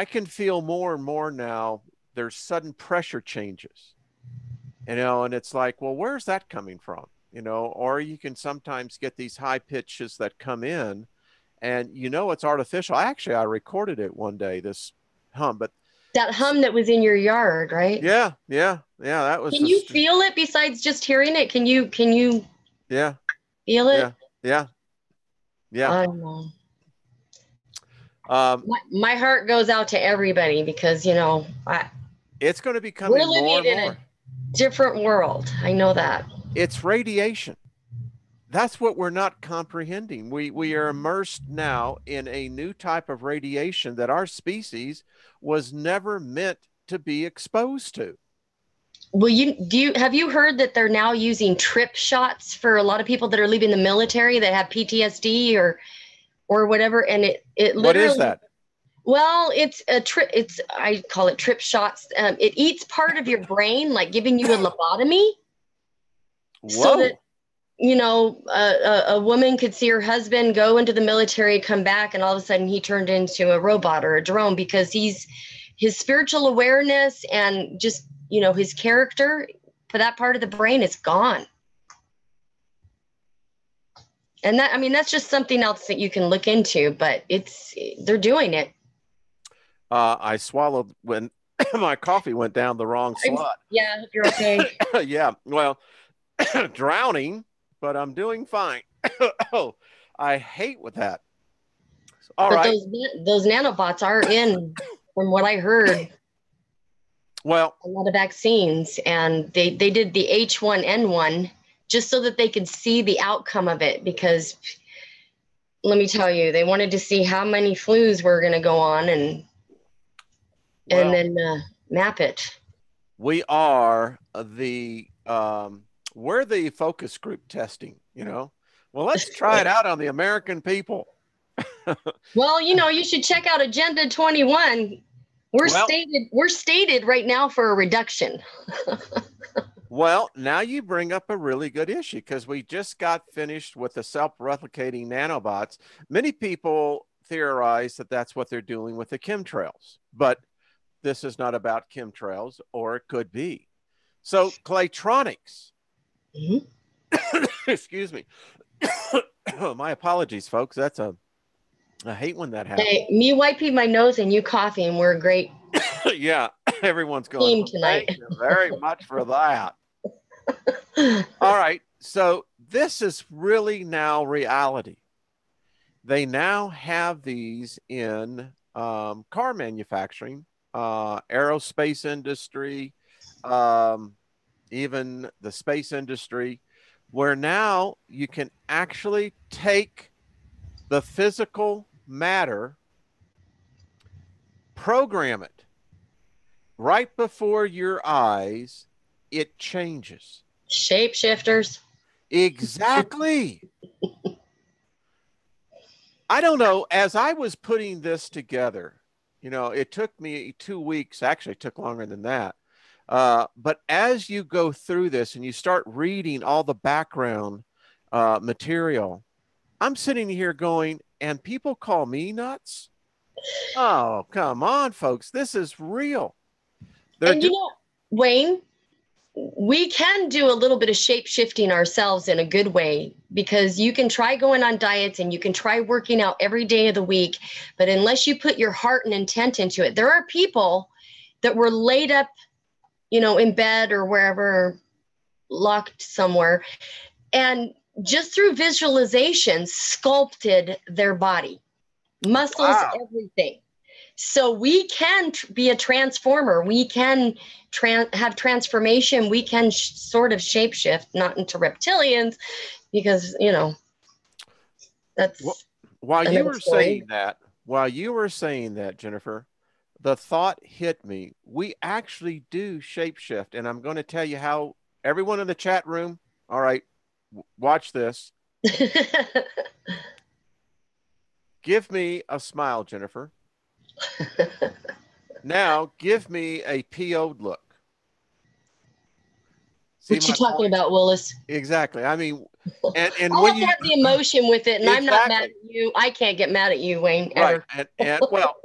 Speaker 1: can feel more and more now there's sudden pressure changes, and it's like, well, where's that coming from? Or you can sometimes get these high pitches that come in and it's artificial. I recorded it one day, this hum, but
Speaker 2: that hum that was in your yard, right?
Speaker 1: Yeah. That was.
Speaker 2: Can you feel it besides just hearing it? Can you
Speaker 1: Yeah.
Speaker 2: Feel it?
Speaker 1: Yeah.
Speaker 2: I don't know. My heart goes out to everybody because
Speaker 1: it's going to be coming more and more. We're living in a
Speaker 2: different world. I know that.
Speaker 1: It's radiation. That's what we're not comprehending. We are immersed now in a new type of radiation that our species was never meant to be exposed to.
Speaker 2: Well, have you heard that they're now using trip shots for a lot of people that are leaving the military that have PTSD or whatever, and it
Speaker 1: What is
Speaker 2: literally,
Speaker 1: that?
Speaker 2: well, it's a trip. I call it trip shots. It eats part of your brain, like giving you a lobotomy, so that
Speaker 1: Whoa.
Speaker 2: a woman could see her husband go into the military, come back, and all of a sudden he turned into a robot or a drone because his spiritual awareness and just his character for that part of the brain is gone. And that's just something else that you can look into, but they're doing it.
Speaker 1: I swallowed when my coffee went down the wrong slot.
Speaker 2: Yeah, you're okay.
Speaker 1: Yeah, well, drowning, but I'm doing fine. Oh, I hate with that. All
Speaker 2: But
Speaker 1: right.
Speaker 2: those nanobots are in, from what I heard,
Speaker 1: Well,
Speaker 2: a lot of vaccines, and they did the H1N1 just so that they could see the outcome of it, because let me tell you, they wanted to see how many flus were going to go on and then map it.
Speaker 1: we are we're the focus group testing, Well, let's try it out on the American people.
Speaker 2: Well, you should check out Agenda 21. We're
Speaker 1: Well,
Speaker 2: stated right now for a reduction.
Speaker 1: Well, now you bring up a really good issue because we just got finished with the self-replicating nanobots. Many people theorize that that's what they're doing with the chemtrails, but this is not about chemtrails, or it could be. So Claytronics, excuse me. My apologies, folks. I hate when that happens.
Speaker 2: Hey, me wiping my nose and you coughing, we're a great
Speaker 1: Yeah, everyone's going,
Speaker 2: team
Speaker 1: well,
Speaker 2: tonight.
Speaker 1: thank you very much for that. All right. So this is really now reality. They now have these in car manufacturing, aerospace industry, even the space industry, where now you can actually take the physical matter, program it right before your eyes, it changes.
Speaker 2: Shapeshifters.
Speaker 1: Exactly. I don't know. As I was putting this together, it took me 2 weeks. Actually, it took longer than that. But as you go through this and you start reading all the background material, I'm sitting here going, and people call me nuts? Oh, come on, folks. This is real. They're
Speaker 2: And Wayne, we can do a little bit of shape shifting ourselves in a good way, because you can try going on diets and you can try working out every day of the week. But unless you put your heart and intent into it, there are people that were laid up, in bed or wherever, locked somewhere, and just through visualization sculpted their body, muscles,
Speaker 1: wow.
Speaker 2: everything. So we can be a transformer. We can have transformation. We can sort of shapeshift, not into reptilians, because, that's
Speaker 1: While you
Speaker 2: another
Speaker 1: were
Speaker 2: story.
Speaker 1: saying that, Jennifer, the thought hit me. We actually do shapeshift. And I'm going to tell you how. Everyone in the chat room, all right, watch this. Give me a smile, Jennifer. Now give me a PO'd look. See
Speaker 2: What you
Speaker 1: my
Speaker 2: talking
Speaker 1: point?
Speaker 2: about, Willis?
Speaker 1: Exactly. I mean, and
Speaker 2: I
Speaker 1: when
Speaker 2: have to
Speaker 1: you
Speaker 2: have the emotion with it, and I'm not mad
Speaker 1: exactly
Speaker 2: at you. I can't get mad at you, Wayne,
Speaker 1: right,
Speaker 2: ever.
Speaker 1: and well,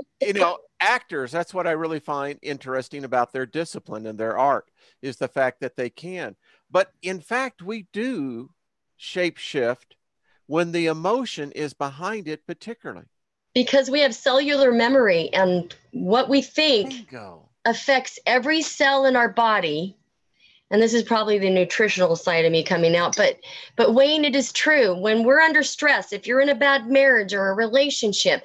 Speaker 1: actors. That's what I really find interesting about their discipline and their art, is the fact that they can. But in fact, we do shapeshift when the emotion is behind it, particularly.
Speaker 2: Because we have cellular memory, and what we think
Speaker 1: Bingo.
Speaker 2: affects every cell in our body. And this is probably the nutritional side of me coming out, but Wayne, it is true. When we're under stress, if you're in a bad marriage or a relationship,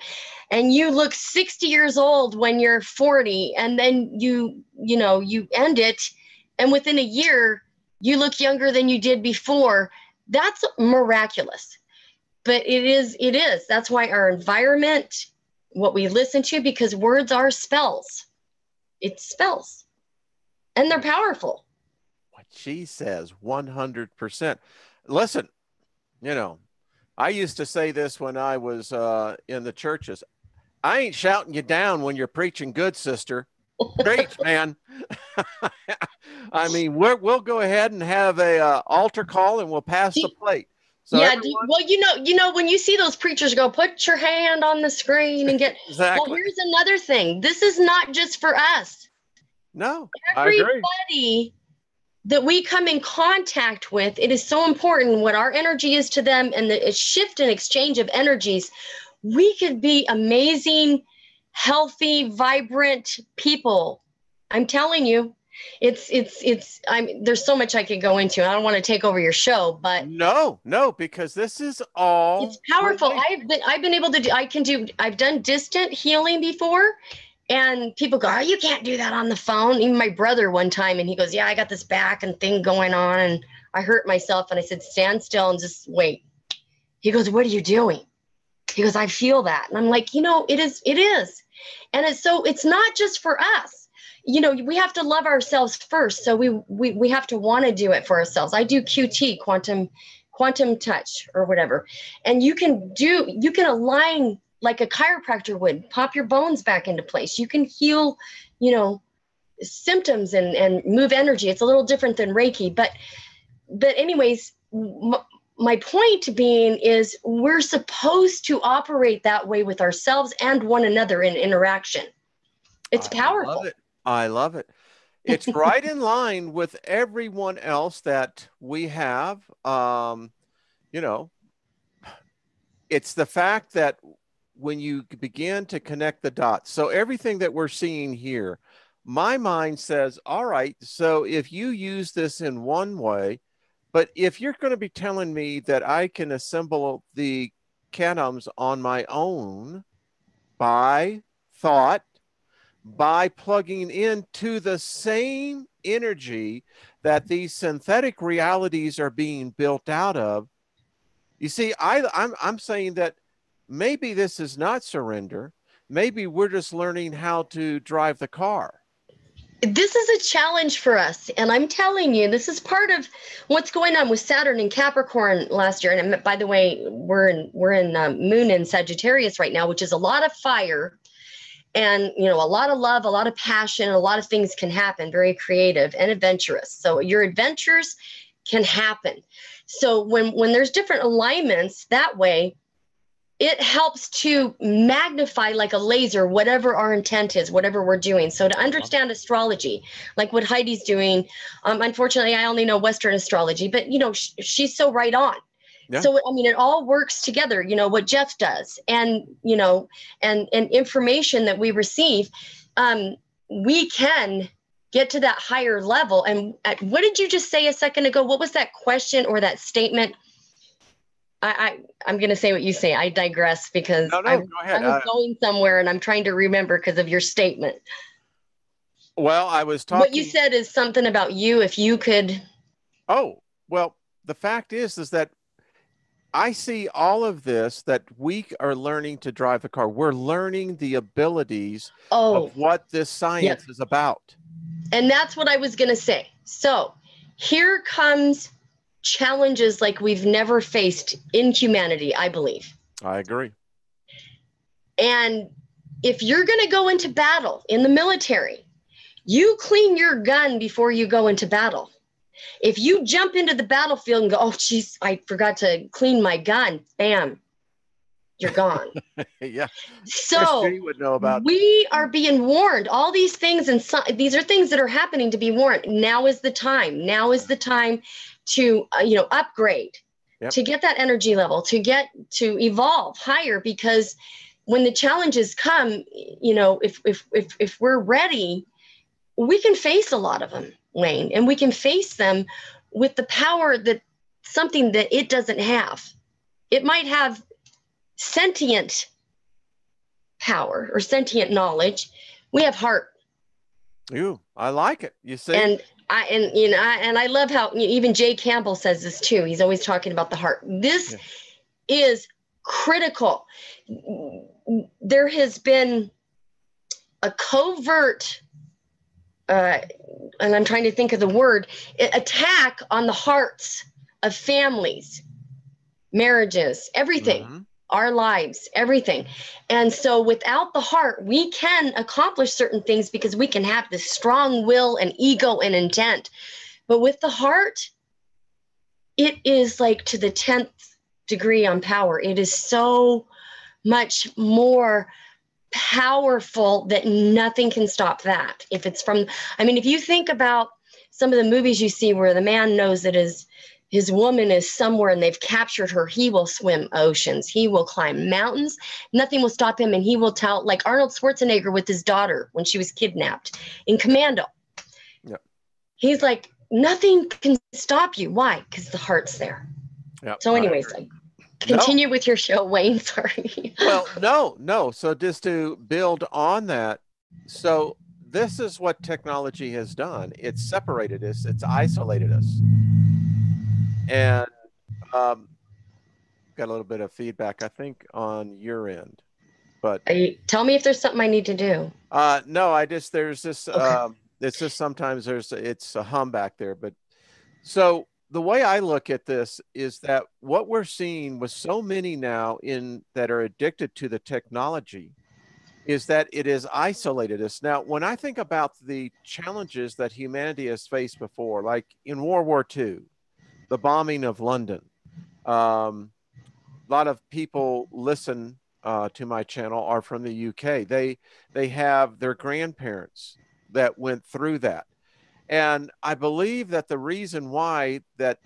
Speaker 2: and you look 60 years old when you're 40, and then you end it, and within a year you look younger than you did before, that's miraculous. But it is. That's why our environment, what we listen to, because words are spells. It's spells, and they're powerful.
Speaker 1: She says 100%. Listen, you know, I used to say this when I was in the churches. I ain't shouting you down when you're preaching good, sister. Preach, man. I mean, we'll go ahead and have a altar call, and we'll pass the plate. So
Speaker 2: yeah.
Speaker 1: everyone,
Speaker 2: Well, when you see those preachers go, put your hand on the screen and get.
Speaker 1: exactly.
Speaker 2: Well, here's another thing. This is not just for us.
Speaker 1: No, I agree.
Speaker 2: Everybody that we come in contact with, it is so important what our energy is to them, and the shift and exchange of energies. We could be amazing, healthy, vibrant people. I'm telling you, there's so much I could go into. I don't want to take over your show, but
Speaker 1: no, because this is all
Speaker 2: it's powerful.
Speaker 1: related.
Speaker 2: I've been able to do, I've done distant healing before, and people go, oh, you can't do that on the phone. Even my brother one time, and he goes, yeah, I got this back and thing going on, and I hurt myself. And I said, stand still and just wait. He goes, what are you doing? He goes, I feel that. And I'm like, it is. And it's not just for us. We have to love ourselves first. So we have to want to do it for ourselves. I do QT, quantum touch or whatever. And you can align like a chiropractor would, pop your bones back into place. You can heal, symptoms and move energy. It's a little different than Reiki, but anyways, my point being is we're supposed to operate that way with ourselves and one another in interaction. It's powerful.
Speaker 1: I love it. It's right in line with everyone else that we have. It's the fact that when you begin to connect the dots, so everything that we're seeing here, my mind says, all right, so if you use this in one way, but if you're going to be telling me that I can assemble the catoms on my own by thought, by plugging into the same energy that these synthetic realities are being built out of, you see, I'm saying that maybe this is not surrender. Maybe we're just learning how to drive the car.
Speaker 2: This is a challenge for us. And I'm telling you, this is part of what's going on with Saturn and Capricorn last year. And by the way, we're in Moon in Sagittarius right now, which is a lot of fire and, a lot of love, a lot of passion, a lot of things can happen, very creative and adventurous. So your adventures can happen. So when there's different alignments that way, it helps to magnify like a laser, whatever our intent is, whatever we're doing. So to understand astrology, like what Heidi's doing, unfortunately, I only know Western astrology, but she's so right on. Yeah. So, it all works together, what Jeff does and, and information that we receive, we can get to that higher level. And what did you just say a second ago? What was that question or that statement? I'm going to say what you say. I digress because
Speaker 1: go ahead.
Speaker 2: I was going somewhere and I'm trying to remember because of your statement.
Speaker 1: Well, I was talking.
Speaker 2: What you said is something about you, if you could.
Speaker 1: Oh, well, the fact is that I see all of this that we are learning to drive the car. We're learning the abilities of what this science is about.
Speaker 2: And that's what I was going to say. So here comes challenges like we've never faced in humanity, I believe.
Speaker 1: I agree.
Speaker 2: And if you're going to go into battle in the military, you clean your gun before you go into battle. If you jump into the battlefield and go, oh, geez, I forgot to clean my gun, bam, you're gone.
Speaker 1: Yeah.
Speaker 2: So
Speaker 1: would know about.
Speaker 2: We are being warned. All these things, and these are things that are happening to be warned. Now is the time. Now is the time to upgrade, to get that energy level, to evolve higher, because when the challenges come, if we're ready, we can face a lot of them, Wayne, and we can face them with the power that something that it doesn't have. It might have sentient power or sentient knowledge. We have heart.
Speaker 1: Ooh, I like it. You see?
Speaker 2: And I love how even Jay Campbell says this too. He's always talking about the heart. This is critical. There has been a covert and I'm trying to think of the word, attack on the hearts of families, marriages, everything,
Speaker 1: Mm-hmm.
Speaker 2: our lives, everything. And so without the heart, we can accomplish certain things because we can have this strong will and ego and intent. But with the heart, it is like to the 10th degree on power. It is so much more powerful that nothing can stop that. If it's from, I mean, if you think about some of the movies you see where the man knows that his woman is somewhere and they've captured her, he will swim oceans, he will climb mountains, nothing will stop him. And he will tell, like Arnold Schwarzenegger with his daughter when she was kidnapped in Commando.
Speaker 1: Yep.
Speaker 2: He's like, nothing can stop you. Why? Because the heart's there.
Speaker 1: Yep.
Speaker 2: So anyways, continue with your show, Wayne. Sorry.
Speaker 1: Well, no. So just to build on that, so this is what technology has done. It's separated us, it's isolated us. And got a little bit of feedback, I think, on your end. But
Speaker 2: tell me if there's something I need to do.
Speaker 1: No, there's this, okay. It's just sometimes it's a hum back there. But so the way I look at this is that what we're seeing with so many now that are addicted to the technology is that it has isolated us. Now, when I think about the challenges that humanity has faced before, like in World War II, the bombing of London, a lot of people listen to my channel are from the UK. They have their grandparents that went through that. And I believe that the reason why that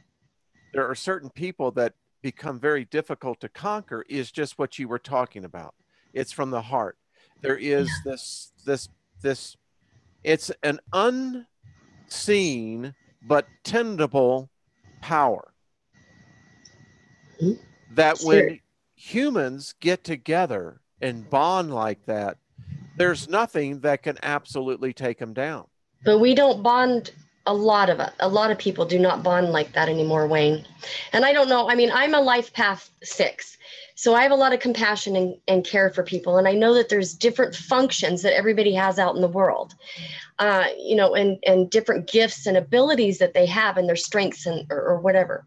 Speaker 1: there are certain people that become very difficult to conquer is just what you were talking about. It's from the heart. There is this, it's an unseen but tendable power that when humans get together and bond like that, there's nothing that can absolutely take them down.
Speaker 2: But we don't bond. A lot of people do not bond like that anymore, Wayne. And I don't know. I mean, I'm a life path 6. So I have a lot of compassion and care for people. And I know that there's different functions that everybody has out in the world, and different gifts and abilities that they have and their strengths or whatever.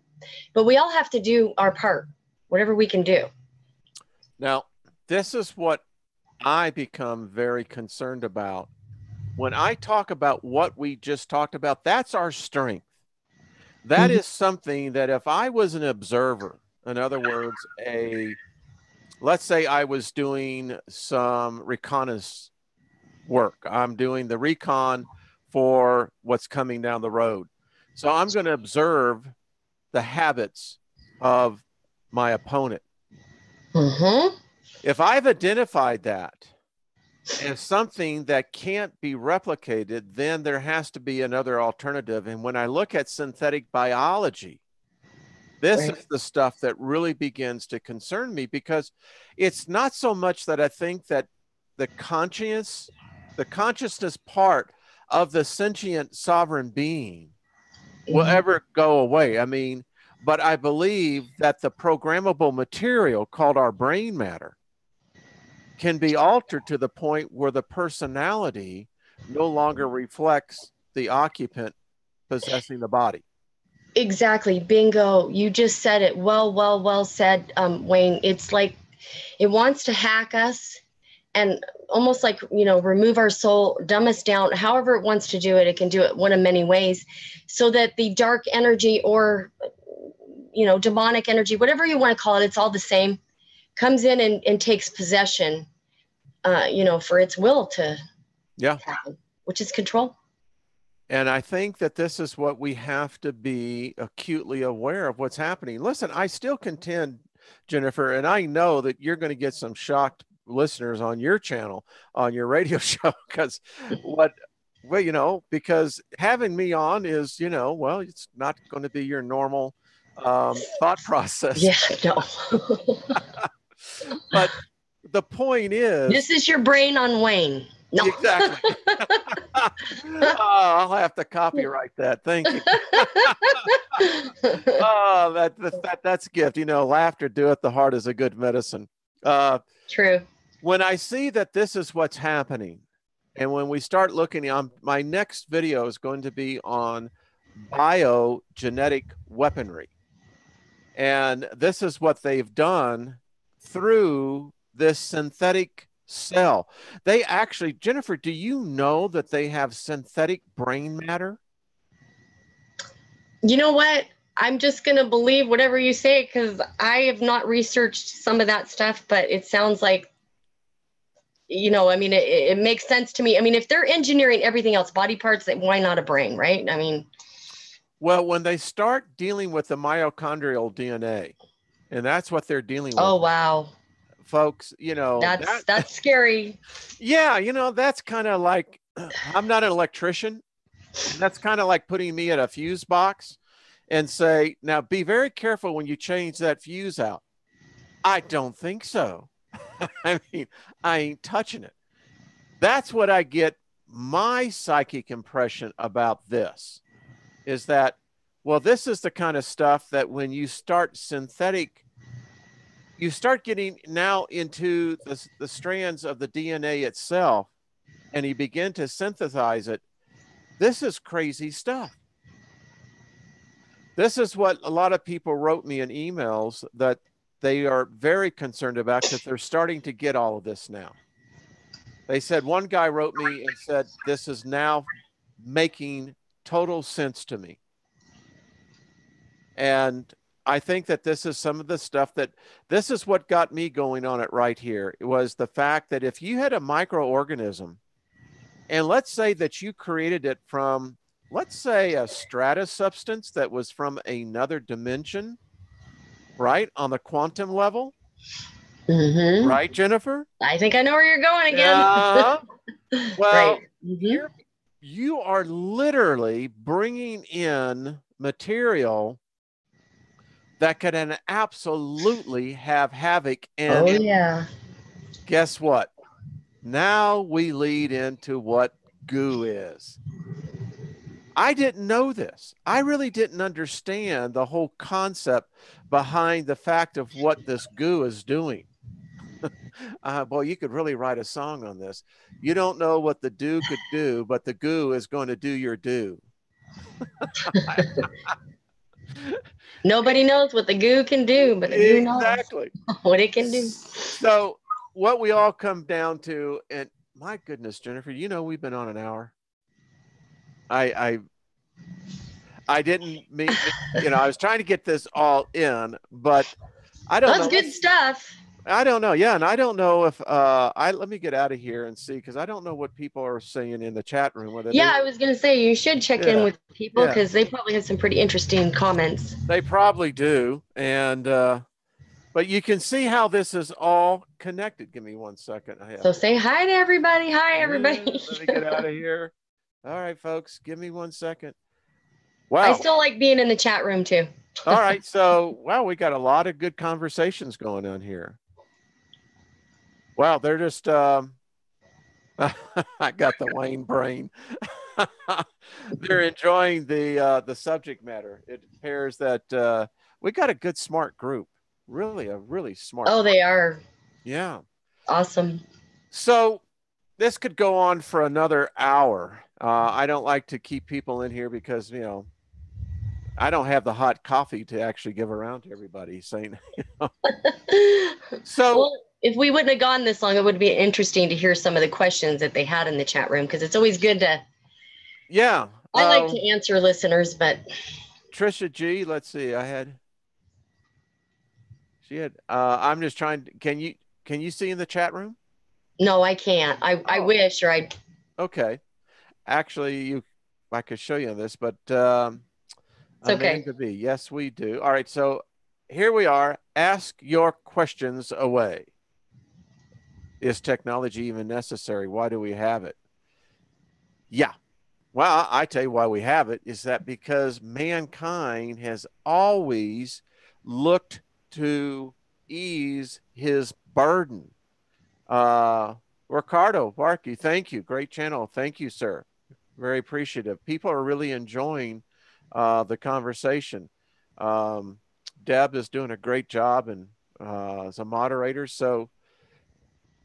Speaker 2: But we all have to do our part, whatever we can do.
Speaker 1: Now, this is what I become very concerned about. When I talk about what we just talked about, that's our strength. That is something that if I was an observer, in other words, let's say I was doing some reconnaissance work. I'm doing the recon for what's coming down the road. So I'm going to observe the habits of my opponent. If I've identified that as something that can't be replicated, then there has to be another alternative. And when I look at synthetic biology, this is the stuff that really begins to concern me, because it's not so much that I think that the consciousness part of the sentient sovereign being will ever go away. I mean, but I believe that the programmable material called our brain matter can be altered to the point where the personality no longer reflects the occupant possessing the body.
Speaker 2: Exactly. Bingo. You just said it. Well said, Wayne. It's like it wants to hack us and almost like, remove our soul, dumb us down. However it wants to do it, it can do it one of many ways, so that the dark energy or, demonic energy, whatever you want to call it, it's all the same, comes in and takes possession, for its will to happen, which is control.
Speaker 1: And I think that this is what we have to be acutely aware of what's happening. Listen, I still contend, Jennifer, and I know that you're going to get some shocked listeners on your channel, on your radio show, because because having me on is, it's not going to be your normal thought process.
Speaker 2: Yeah, no.
Speaker 1: But the point is,
Speaker 2: this is your brain on Wayne. No.
Speaker 1: Exactly. I'll have to copyright that. Thank you. That's a gift. Laughter doeth the heart is a good medicine.
Speaker 2: True.
Speaker 1: When I see that this is what's happening, And when we start looking on, my next video is going to be on biogenetic weaponry. And this is what they've done through this synthetic cell. They actually, Jennifer, do you know that they have synthetic brain matter?
Speaker 2: You know what? I'm just going to believe whatever you say because I have not researched some of that stuff, but it sounds like, I mean, it makes sense to me. I mean, if they're engineering everything else, body parts, why not a brain, right? I mean,
Speaker 1: well, when they start dealing with the mitochondrial DNA, and that's what they're dealing with.
Speaker 2: Oh, wow.
Speaker 1: Folks,
Speaker 2: that's scary.
Speaker 1: Yeah, that's kind of like, I'm not an electrician, and that's kind of like putting me at a fuse box and say, now be very careful when you change that fuse out. I don't think so. I mean, I ain't touching it. That's what I get. My psychic impression about this is that, well, this is the kind of stuff that when you start synthetic, you start getting now into the strands of the DNA itself, and you begin to synthesize it. This is crazy stuff. This is what a lot of people wrote me in emails that they are very concerned about because they're starting to get all of this now. They said, one guy wrote me and said, this is now making total sense to me. And I think that this is some of the stuff this is what got me going on it right here. It was the fact that if you had a microorganism, and let's say that you created it from, let's say, a strata substance that was from another dimension, right? On the quantum level, right, Jennifer?
Speaker 2: I think I know where you're going again.
Speaker 1: Well,
Speaker 2: right.
Speaker 1: You are literally bringing in material that can absolutely have havoc. And
Speaker 2: oh, yeah.
Speaker 1: guess what? Now we lead into what goo is. I didn't know this. I really didn't understand the whole concept behind the fact of what this goo is doing. Boy, you could really write a song on this. You don't know what the do could do, but the goo is going to do your do.
Speaker 2: Nobody knows what the goo can do, but the goo knows
Speaker 1: Exactly.
Speaker 2: what it can do.
Speaker 1: So what we all come down to, and my goodness, Jennifer, we've been on an hour. I didn't mean, I was trying to get this all in, but I don't know.
Speaker 2: That's good stuff.
Speaker 1: I don't know. Yeah. And I don't know if let me get out of here and see, because I don't know what people are saying in the chat room. Whether
Speaker 2: I was going to say you should check in with people because they probably have some pretty interesting comments.
Speaker 1: They probably do. And but you can see how this is all connected. Give me 1 second.
Speaker 2: So say hi to everybody. Hi, everybody.
Speaker 1: Let me get out of here. All right, folks, give me 1 second. Wow.
Speaker 2: I still like being in the chat room too.
Speaker 1: All right. So, wow, we got a lot of good conversations going on here. Wow, they're just, I got the Wayne brain. They're enjoying the subject matter. It appears that we got a good, smart group. Really, a really smart
Speaker 2: group. They are.
Speaker 1: Yeah.
Speaker 2: Awesome.
Speaker 1: So this could go on for another hour. I don't like to keep people in here because, I don't have the hot coffee to actually give around to everybody saying, So
Speaker 2: well, if we wouldn't have gone this long, it would be interesting to hear some of the questions that they had in the chat room, because it's always good to.
Speaker 1: Yeah.
Speaker 2: I like to answer listeners, but.
Speaker 1: Trisha G, let's see. She had, I'm just trying to, can you see in the chat room?
Speaker 2: No, I can't. I wish, or I.
Speaker 1: Okay. Actually, I could show you this, but
Speaker 2: it's okay.
Speaker 1: Amanda B. Yes, we do. All right. So here we are. Ask your questions away. Is technology even necessary? Why do we have it? Yeah. Well, I tell you why we have it is that because mankind has always looked to ease his burden. Ricardo Barkey, thank you. Great channel. Thank you, sir. Very appreciative. People are really enjoying the conversation. Deb is doing a great job and as a moderator. So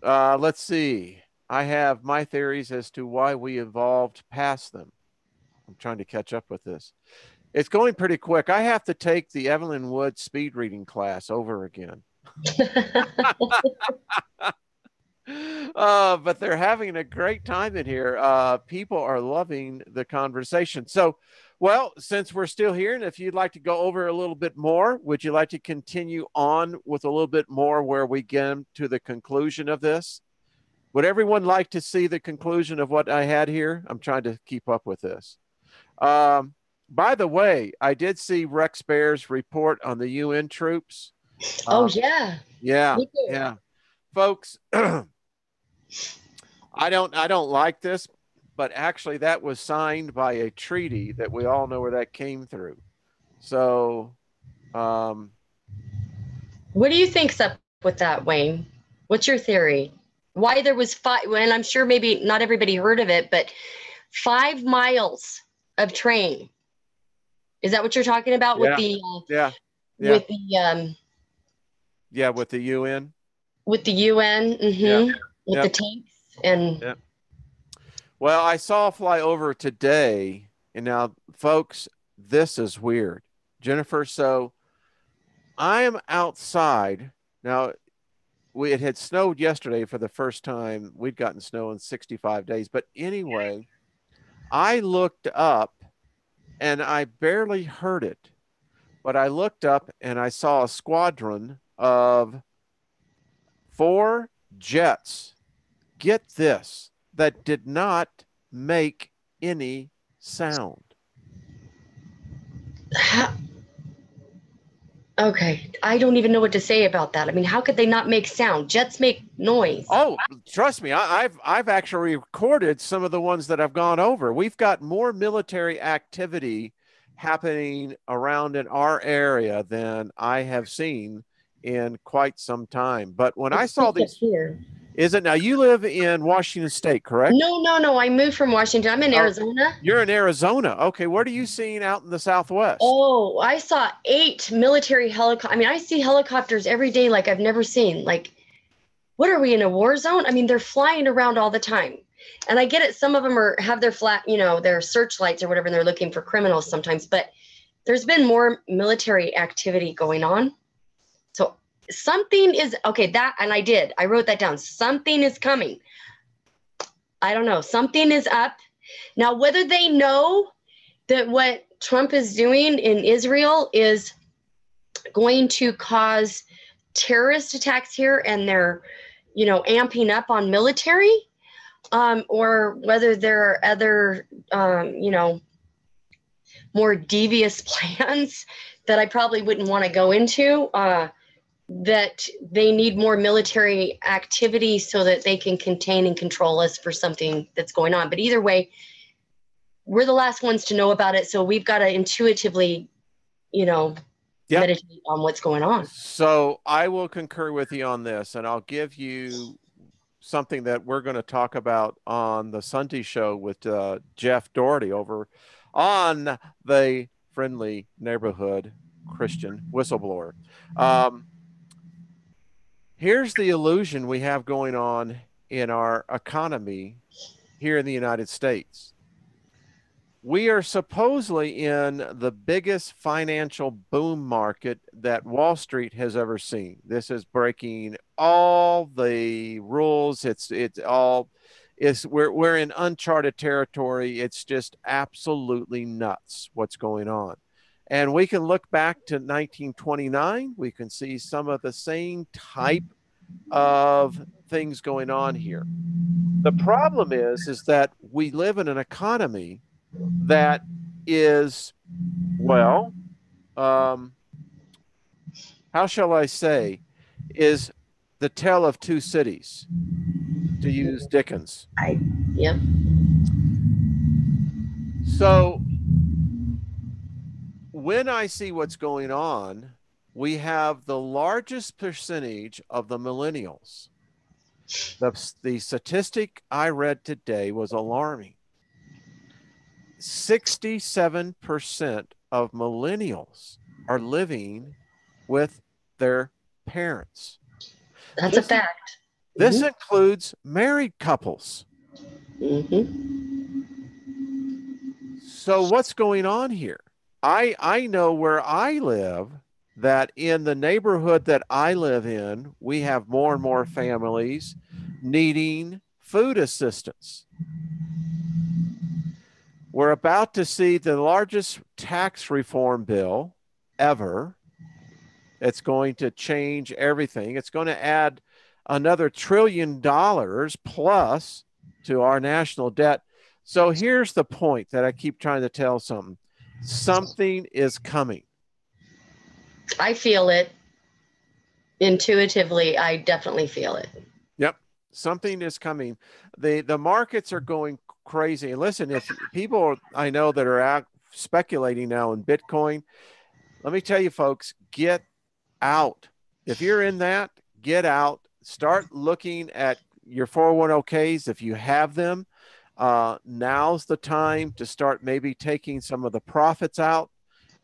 Speaker 1: let's see. I have my theories as to why we evolved past them. I'm trying to catch up with this. It's going pretty quick. I have to take the Evelyn Wood speed reading class over again. But they're having a great time in here. People are loving the conversation. So, well, since we're still here, and if you'd like to go over a little bit more, would you like to continue on with a little bit more where we get to the conclusion of this? Would everyone like to see the conclusion of what I had here? I'm trying to keep up with this. By the way, I did see Rex Bear's report on the UN troops.
Speaker 2: Oh, yeah.
Speaker 1: Yeah,
Speaker 2: Me too.
Speaker 1: yeah. Folks, I don't like this, but actually that was signed by a treaty that we all know where that came through. So,
Speaker 2: What do you think's up with that, Wayne? What's your theory? Why there was five, and I'm sure maybe not everybody heard of it, but 5 miles of train. Is that what you're talking about with the
Speaker 1: yeah,
Speaker 2: with the
Speaker 1: yeah, with the UN.
Speaker 2: with the UN,
Speaker 1: Yeah,
Speaker 2: with the tanks and
Speaker 1: yeah. Well, I saw a fly over today, and now, folks, this is weird, Jennifer. So I am outside now. It had snowed yesterday for the first time. We'd gotten snow in 65 days. But anyway, I looked up and I barely heard it. But I looked up and I saw a squadron of 4 jets. Get this, that did not make any sound.
Speaker 2: okay, I don't even know what to say about that. I mean, how could they not make sound? Jets make noise.
Speaker 1: Oh, trust me, I've actually recorded some of the ones that I've gone over. We've got more military activity happening around in our area than I have seen in quite some time. But when I
Speaker 2: It's
Speaker 1: saw
Speaker 2: peaked up
Speaker 1: these,
Speaker 2: here.
Speaker 1: is it now you live in Washington State, correct?
Speaker 2: No. I moved from Washington. I'm in
Speaker 1: Oh,
Speaker 2: Arizona.
Speaker 1: you're in Arizona. Okay, what are you seeing out in the Southwest?
Speaker 2: Oh, I saw 8 military helicopters. I mean, I see helicopters every day like I've never seen. Like, what are we in a war zone? I mean, they're flying around all the time. And I get it. Some of them have their their searchlights or whatever, and they're looking for criminals sometimes. But there's been more military activity going on. So something is okay. I wrote that down. Something is coming. I don't know. Something is up. Now, whether they know that what Trump is doing in Israel is going to cause terrorist attacks here and they're, amping up on military, or whether there are other, more devious plans that I probably wouldn't want to go into, that they need more military activity so that they can contain and control us for something that's going on. But either way, we're the last ones to know about it. So we've got to intuitively, meditate on what's going on.
Speaker 1: So I will concur with you on this, and I'll give you something that we're going to talk about on the Sunday show with Jeff Doherty over on the Friendly Neighborhood Christian Whistleblower. Here's the illusion we have going on in our economy here in the United States. We are supposedly in the biggest financial boom market that Wall Street has ever seen. This is breaking all the rules. We're in uncharted territory. It's just absolutely nuts what's going on. And we can look back to 1929. We can see some of the same type of things going on here. The problem is that we live in an economy that is, well, how shall I say, is the tale of two cities, to use Dickens.
Speaker 2: Yep.
Speaker 1: So when I see what's going on, we have the largest percentage of the millennials. The statistic I read today was alarming. 67% of millennials are living with their parents.
Speaker 2: That's a fact.
Speaker 1: This includes married couples. So what's going on here? I know where I live that in the neighborhood that I live in, we have more and more families needing food assistance. We're about to see the largest tax reform bill ever. It's going to change everything. It's going to add another $1 trillion plus to our national debt. So here's the point that I keep trying to tell something. Something is coming.
Speaker 2: I feel it intuitively. I definitely feel it.
Speaker 1: Yep. Something is coming. The markets are going crazy. And listen, if people I know that are out speculating now in Bitcoin, let me tell you folks, get out. If you're in that, get out. Start looking at your 401ks if you have them. Now's the time to start maybe taking some of the profits out.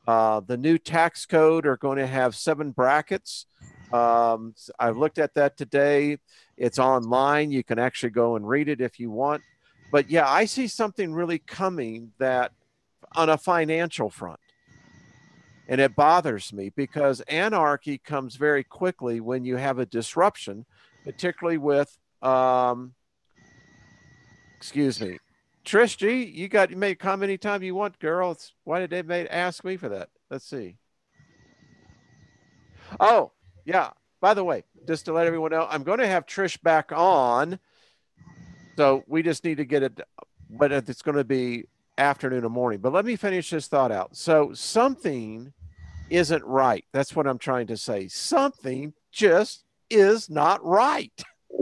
Speaker 1: The new tax code are going to have 7 brackets. I've looked at that today. It's online. You can actually go and read it if you want. But yeah, I see something really coming that on a financial front. And it bothers me because anarchy comes very quickly when you have a disruption, particularly with, excuse me, Trish G, you may comment anytime you want, girl. Why did they ask me for that? Let's see. Oh, yeah. By the way, just to let everyone know, I'm going to have Trish back on. So we just need to get it, but it's going to be afternoon or morning. But let me finish this thought out. So something isn't right. That's what I'm trying to say. Something just is not right.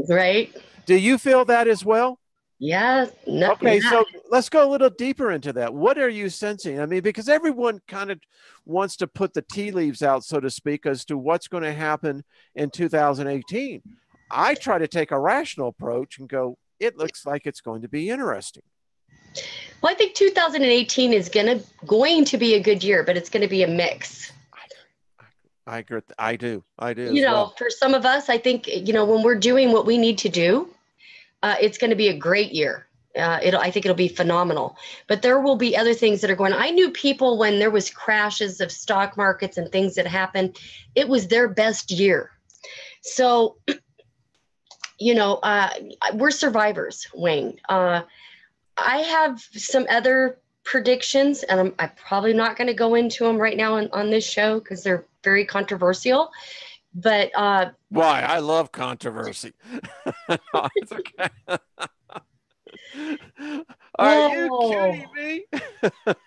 Speaker 2: Right.
Speaker 1: Do you feel that as well?
Speaker 2: Yeah. No,
Speaker 1: Okay,
Speaker 2: yeah.
Speaker 1: so let's go a little deeper into that. What are you sensing? I mean, because everyone kind of wants to put the tea leaves out, so to speak, as to what's going to happen in 2018. I try to take a rational approach and go, it looks like it's going to be interesting.
Speaker 2: Well, I think 2018 is going to be a good year, but it's going to be a mix.
Speaker 1: I agree. I do.
Speaker 2: You know,
Speaker 1: well.
Speaker 2: for some of us, I think, you know, when we're doing what we need to do, it's going to be a great year. I think it'll be phenomenal. But there will be other things that are going on. I knew people when there was crashes of stock markets and things that happened, it was their best year. So, you know, we're survivors, Wayne. I have some other predictions, and I'm probably not going to go into them right now on this show because they're very controversial. But
Speaker 1: why? I love controversy. No, it's okay. Are you kidding me?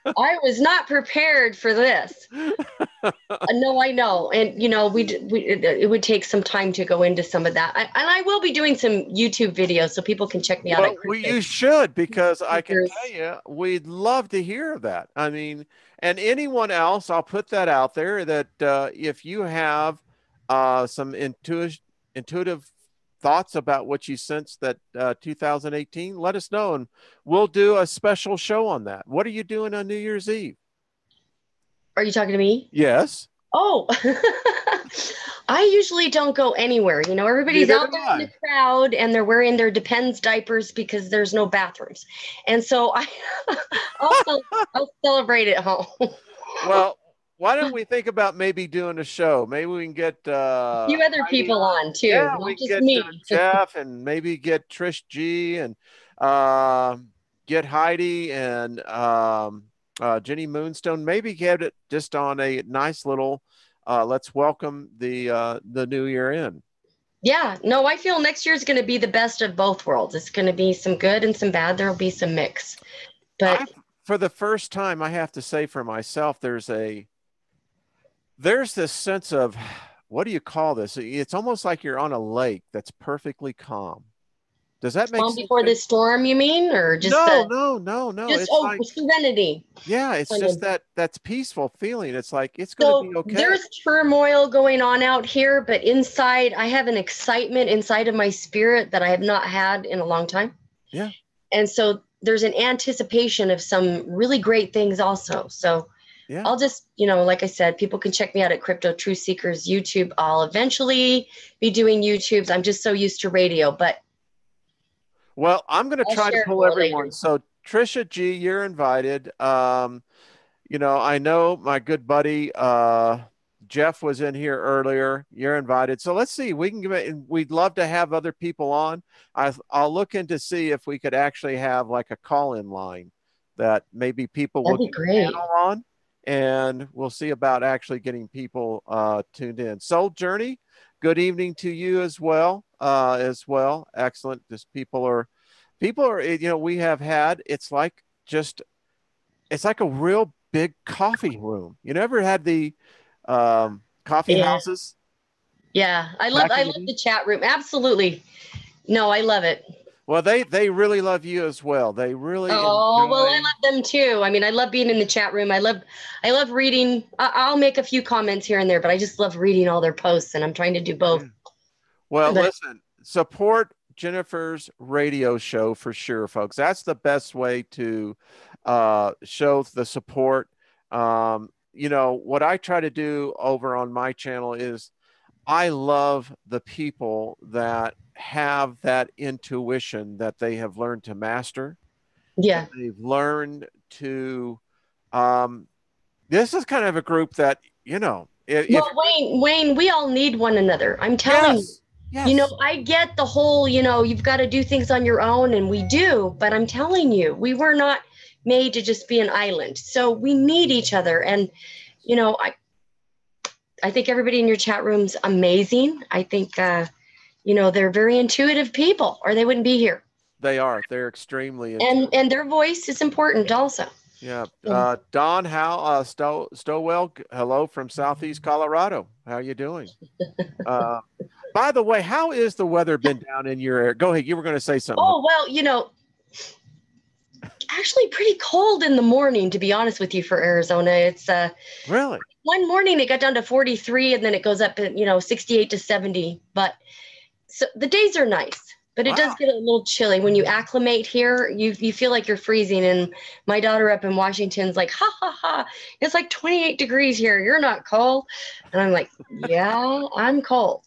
Speaker 2: I was not prepared for this. No, I know. And, you know, it would take some time to go into some of that. And I will be doing some YouTube videos so people can check me out.
Speaker 1: Well, you should, because I can tell you, we'd love to hear that. I mean, and anyone else, I'll put that out there that if you have some intuitive thoughts about what you sense that 2018, let us know and we'll do a special show on that. What are you doing on New Year's Eve?
Speaker 2: Are you talking to me?
Speaker 1: Yes.
Speaker 2: Oh, I usually don't go anywhere. You know, everybody's out there in the crowd and they're wearing their Depends diapers because there's no bathrooms. And so I'll celebrate at home.
Speaker 1: Well, why don't we think about maybe doing a show? Maybe we can get
Speaker 2: a few other people on too.
Speaker 1: Yeah,
Speaker 2: not
Speaker 1: we
Speaker 2: just
Speaker 1: get
Speaker 2: me.
Speaker 1: Jeff and maybe get Trish G and get Heidi and Jenny Moonstone. Maybe get it just on a nice little let's welcome the new year in.
Speaker 2: Yeah, no, I feel next year is going to be the best of both worlds. It's going to be some good and some bad. There'll be some mix. But
Speaker 1: for the first time, I have to say for myself, there's this sense of, what do you call this? It's almost like you're on a lake that's perfectly calm. Does that make
Speaker 2: calm
Speaker 1: sense?
Speaker 2: Before the storm, you mean? Or just
Speaker 1: no.
Speaker 2: Just
Speaker 1: it's
Speaker 2: serenity.
Speaker 1: Yeah, it's just that's peaceful feeling. It's like it's going to be okay.
Speaker 2: There's turmoil going on out here, but inside I have an excitement inside of my spirit that I have not had in a long time.
Speaker 1: Yeah.
Speaker 2: And so there's an anticipation of some really great things also. So
Speaker 1: Yeah.
Speaker 2: I'll just, like I said, people can check me out at Crypto Truth Seekers YouTube. I'll eventually be doing YouTubes. I'm just so used to radio, but
Speaker 1: Well, I'm going to
Speaker 2: I'll
Speaker 1: try to
Speaker 2: share
Speaker 1: pull
Speaker 2: more
Speaker 1: everyone.
Speaker 2: later.
Speaker 1: So Trisha G, you're invited. I know my good buddy Jeff was in here earlier. You're invited. So let's see. We can give it. We'd love to have other people on. I'll look into see if we could actually have like a call-in line that maybe people will
Speaker 2: That'd be
Speaker 1: get a
Speaker 2: great.
Speaker 1: panel on, and we'll see about actually getting people tuned in. Soul Journey, good evening to you as well. Excellent. Just people are. We have had. It's like a real big coffee room. You never had the coffee
Speaker 2: Yeah.
Speaker 1: houses
Speaker 2: Yeah. I love
Speaker 1: back
Speaker 2: I
Speaker 1: in the
Speaker 2: love
Speaker 1: day?
Speaker 2: the chat room. Absolutely. No, I love it.
Speaker 1: Well, they really love you as well. They really
Speaker 2: Oh, well, I
Speaker 1: enjoy.
Speaker 2: love them too. I mean, I love being in the chat room. I love reading. I'll make a few comments here and there, but I just love reading all their posts, and I'm trying to do both.
Speaker 1: Yeah. Well,
Speaker 2: But
Speaker 1: listen, support Jennifer's radio show for sure, folks. That's the best way to show the support. What I try to do over on my channel is I love the people that have that intuition that they have learned to master, that
Speaker 2: yeah.
Speaker 1: they've learned to. Um, this is kind of a group that, if
Speaker 2: Well, Wayne, we all need one another. I'm telling you.
Speaker 1: yes, yes,
Speaker 2: I get the whole, you've got to do things on your own, and we do, but I'm telling you, we were not made to just be an island. So we need each other. And, I think everybody in your chat room's amazing. I think, they're very intuitive people, or they wouldn't be here.
Speaker 1: they are. They're extremely intuitive.
Speaker 2: And their voice is important also.
Speaker 1: Yeah.
Speaker 2: So,
Speaker 1: Don Stowell, hello from Southeast Colorado. How you doing? Uh, by the way, how is the weather been down in your area? Go ahead. You were going to say something.
Speaker 2: oh, well, actually pretty cold in the morning, to be honest with you, for Arizona. It's
Speaker 1: Really?
Speaker 2: one morning it got down to 43, and then it goes up at 68 to 70. But so the days are nice, but it does
Speaker 1: Wow.
Speaker 2: get a little chilly when you acclimate here. You feel like you're freezing. And my daughter up in Washington's like, ha ha ha, it's like 28 degrees here. You're not cold. And I'm like, yeah, I'm cold.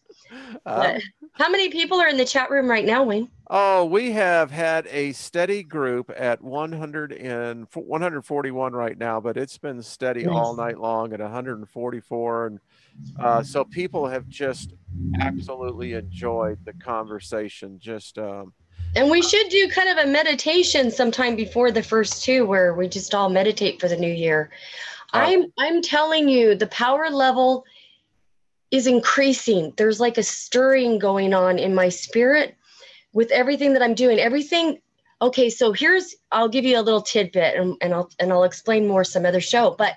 Speaker 2: But
Speaker 1: Um,
Speaker 2: how many people are in the chat room right now, Wayne?
Speaker 1: Oh, we have had a steady group at 141 right now, but it's been steady all
Speaker 2: Nice.
Speaker 1: night long at 144. And so people have just absolutely enjoyed the conversation.
Speaker 2: And we should do kind of a meditation sometime before the first two, where we just all meditate for the new year.
Speaker 1: uh,
Speaker 2: I'm telling you, the power level is increasing. There's like a stirring going on in my spirit with everything that I'm doing. Everything. Okay, so I'll give you a little tidbit, and I'll explain more some other show. But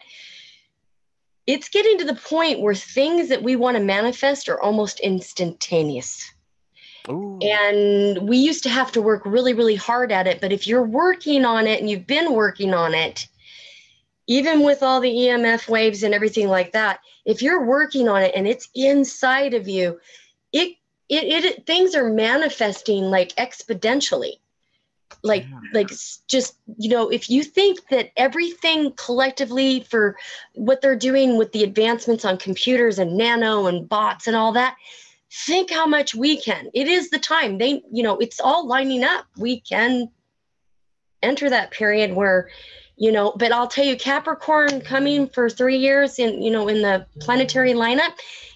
Speaker 2: it's getting to the point where things that we want to manifest are almost instantaneous.
Speaker 1: ooh,
Speaker 2: And we used to have to work really, really hard at it. But if you're working on it and you've been working on it, even with all the EMF waves and everything like that, if you're working on it and it's inside of you, things are manifesting like exponentially. Like,
Speaker 1: yeah,
Speaker 2: just, if you think that everything collectively for what they're doing with the advancements on computers and nano and bots and all that, think how much we can. It is the time. It's all lining up. We can enter that period where, but I'll tell you, Capricorn coming for 3 years in the planetary lineup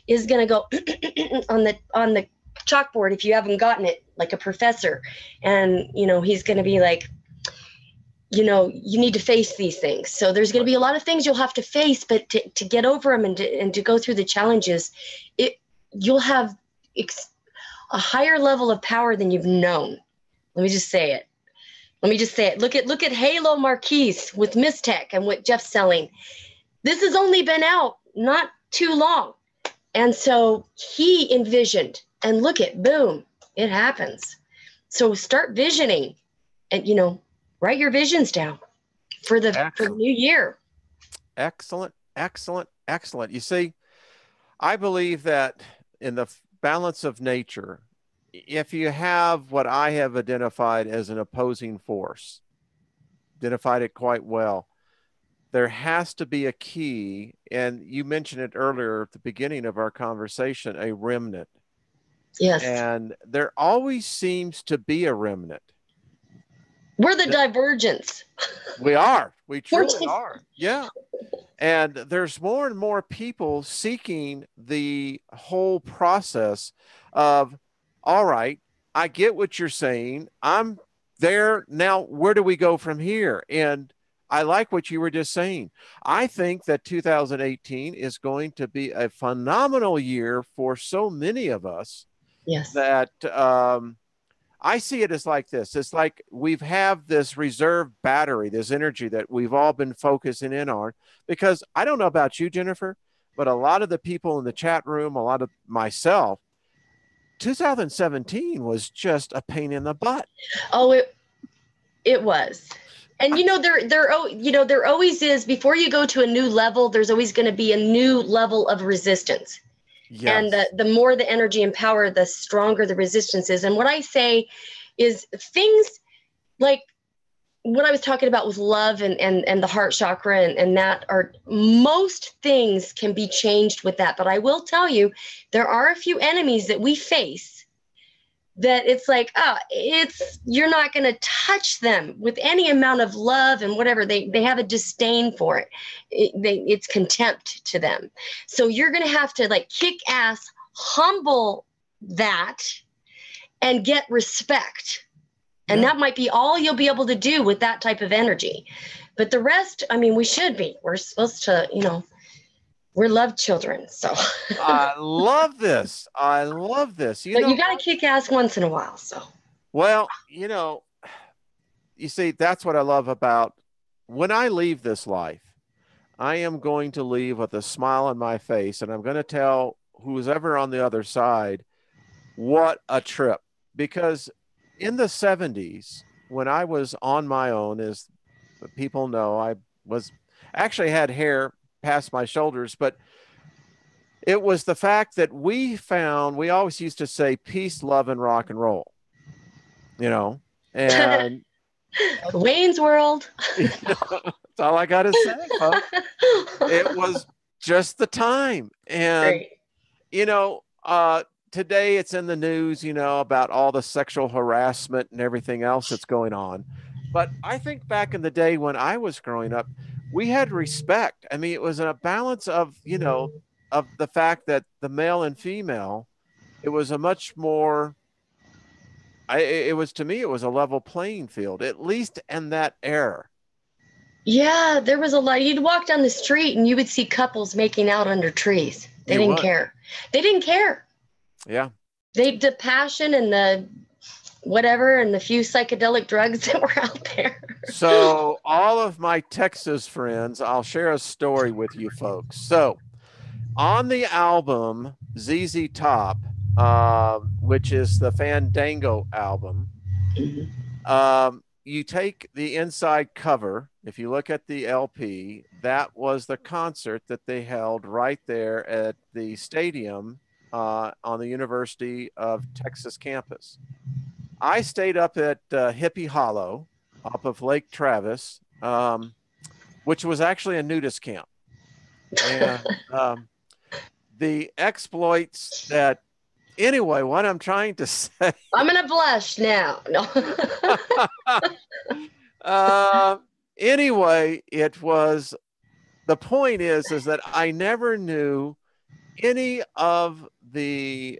Speaker 2: is going to go on the chalkboard if you haven't gotten it, like a professor. And, he's going to be like, you need to face these things. So there's going to be a lot of things you'll have to face, but to get over them and to go through the challenges, you'll have a higher level of power than you've known. Let me just say it. Look at Halo Marquise with Mistech and what Jeff's selling. This has only been out not too long. And so he envisioned, and look at, boom, it happens. So start visioning and, write your visions down for the
Speaker 1: excellent,
Speaker 2: new year.
Speaker 1: excellent, excellent, excellent. You see, I believe that in the balance of nature, if you have what I have identified as an opposing force, identified it quite well, there has to be a key, and you mentioned it earlier at the beginning of our conversation, a remnant.
Speaker 2: Yes.
Speaker 1: And there always seems to be a remnant.
Speaker 2: We're the divergence.
Speaker 1: We are. We
Speaker 2: We're
Speaker 1: truly are. Yeah. And there's more and more people seeking the whole process of, all right, I get what you're saying. I'm there now. Where do we go from here? And I like what you were just saying. I think that 2018 is going to be a phenomenal year for so many of us.
Speaker 2: Yes.
Speaker 1: That I see it as like this. It's like we've have this reserve battery, this energy that we've all been focusing in on. Because I don't know about you, Jennifer, but a lot of the people in the chat room, a lot of myself, 2017 was just a pain in the butt.
Speaker 2: Oh, it was. And there always is, before you go to a new level, there's always going to be a new level of resistance.
Speaker 1: Yes.
Speaker 2: And the more the energy and power, the stronger the resistance is. And what I say is things like what I was talking about with love and the heart chakra and that are, most things can be changed with that. But I will tell you, there are a few enemies that we face that it's like, you're not going to touch them with any amount of love and whatever. They have a disdain for it. It's contempt to them. So you're going to have to like kick ass, humble that, and get respect. And that might be all you'll be able to do with that type of energy. But the rest, I mean, we're supposed to, we're love children. So
Speaker 1: I love this. I love this.
Speaker 2: But you got to kick ass once in a while. So,
Speaker 1: well, you see, that's what I love about when I leave this life. I am going to leave with a smile on my face, and I'm going to tell who's ever on the other side what a trip. Because in the 70s, when I was on my own, as people know, I was actually had hair past my shoulders, but it was the fact that we always used to say peace, love, and rock and roll, and
Speaker 2: Wayne's World.
Speaker 1: That's all I got to say, folks. It was just the time. And, today it's in the news, about all the sexual harassment and everything else that's going on. But I think back in the day when I was growing up, we had respect. I mean, it was a balance of, of the fact that the male and female, it was a much more, to me, it was a level playing field, at least in that era.
Speaker 2: Yeah, there was a lot. You'd walk down the street and you would see couples making out under trees. They didn't care. They didn't care.
Speaker 1: Yeah.
Speaker 2: The passion and the whatever and the few psychedelic drugs that were out there.
Speaker 1: So all of my Texas friends, I'll share a story with you folks. So on the album ZZ Top, which is the Fandango album, you take the inside cover. If you look at the LP, that was the concert that they held right there at the stadium on the University of Texas campus. I stayed up at Hippie Hollow, up of Lake Travis, which was actually a nudist camp. And the exploits that, anyway, what I'm trying to say.
Speaker 2: I'm going to blush now. No.
Speaker 1: Anyway, the point is that I never knew any of the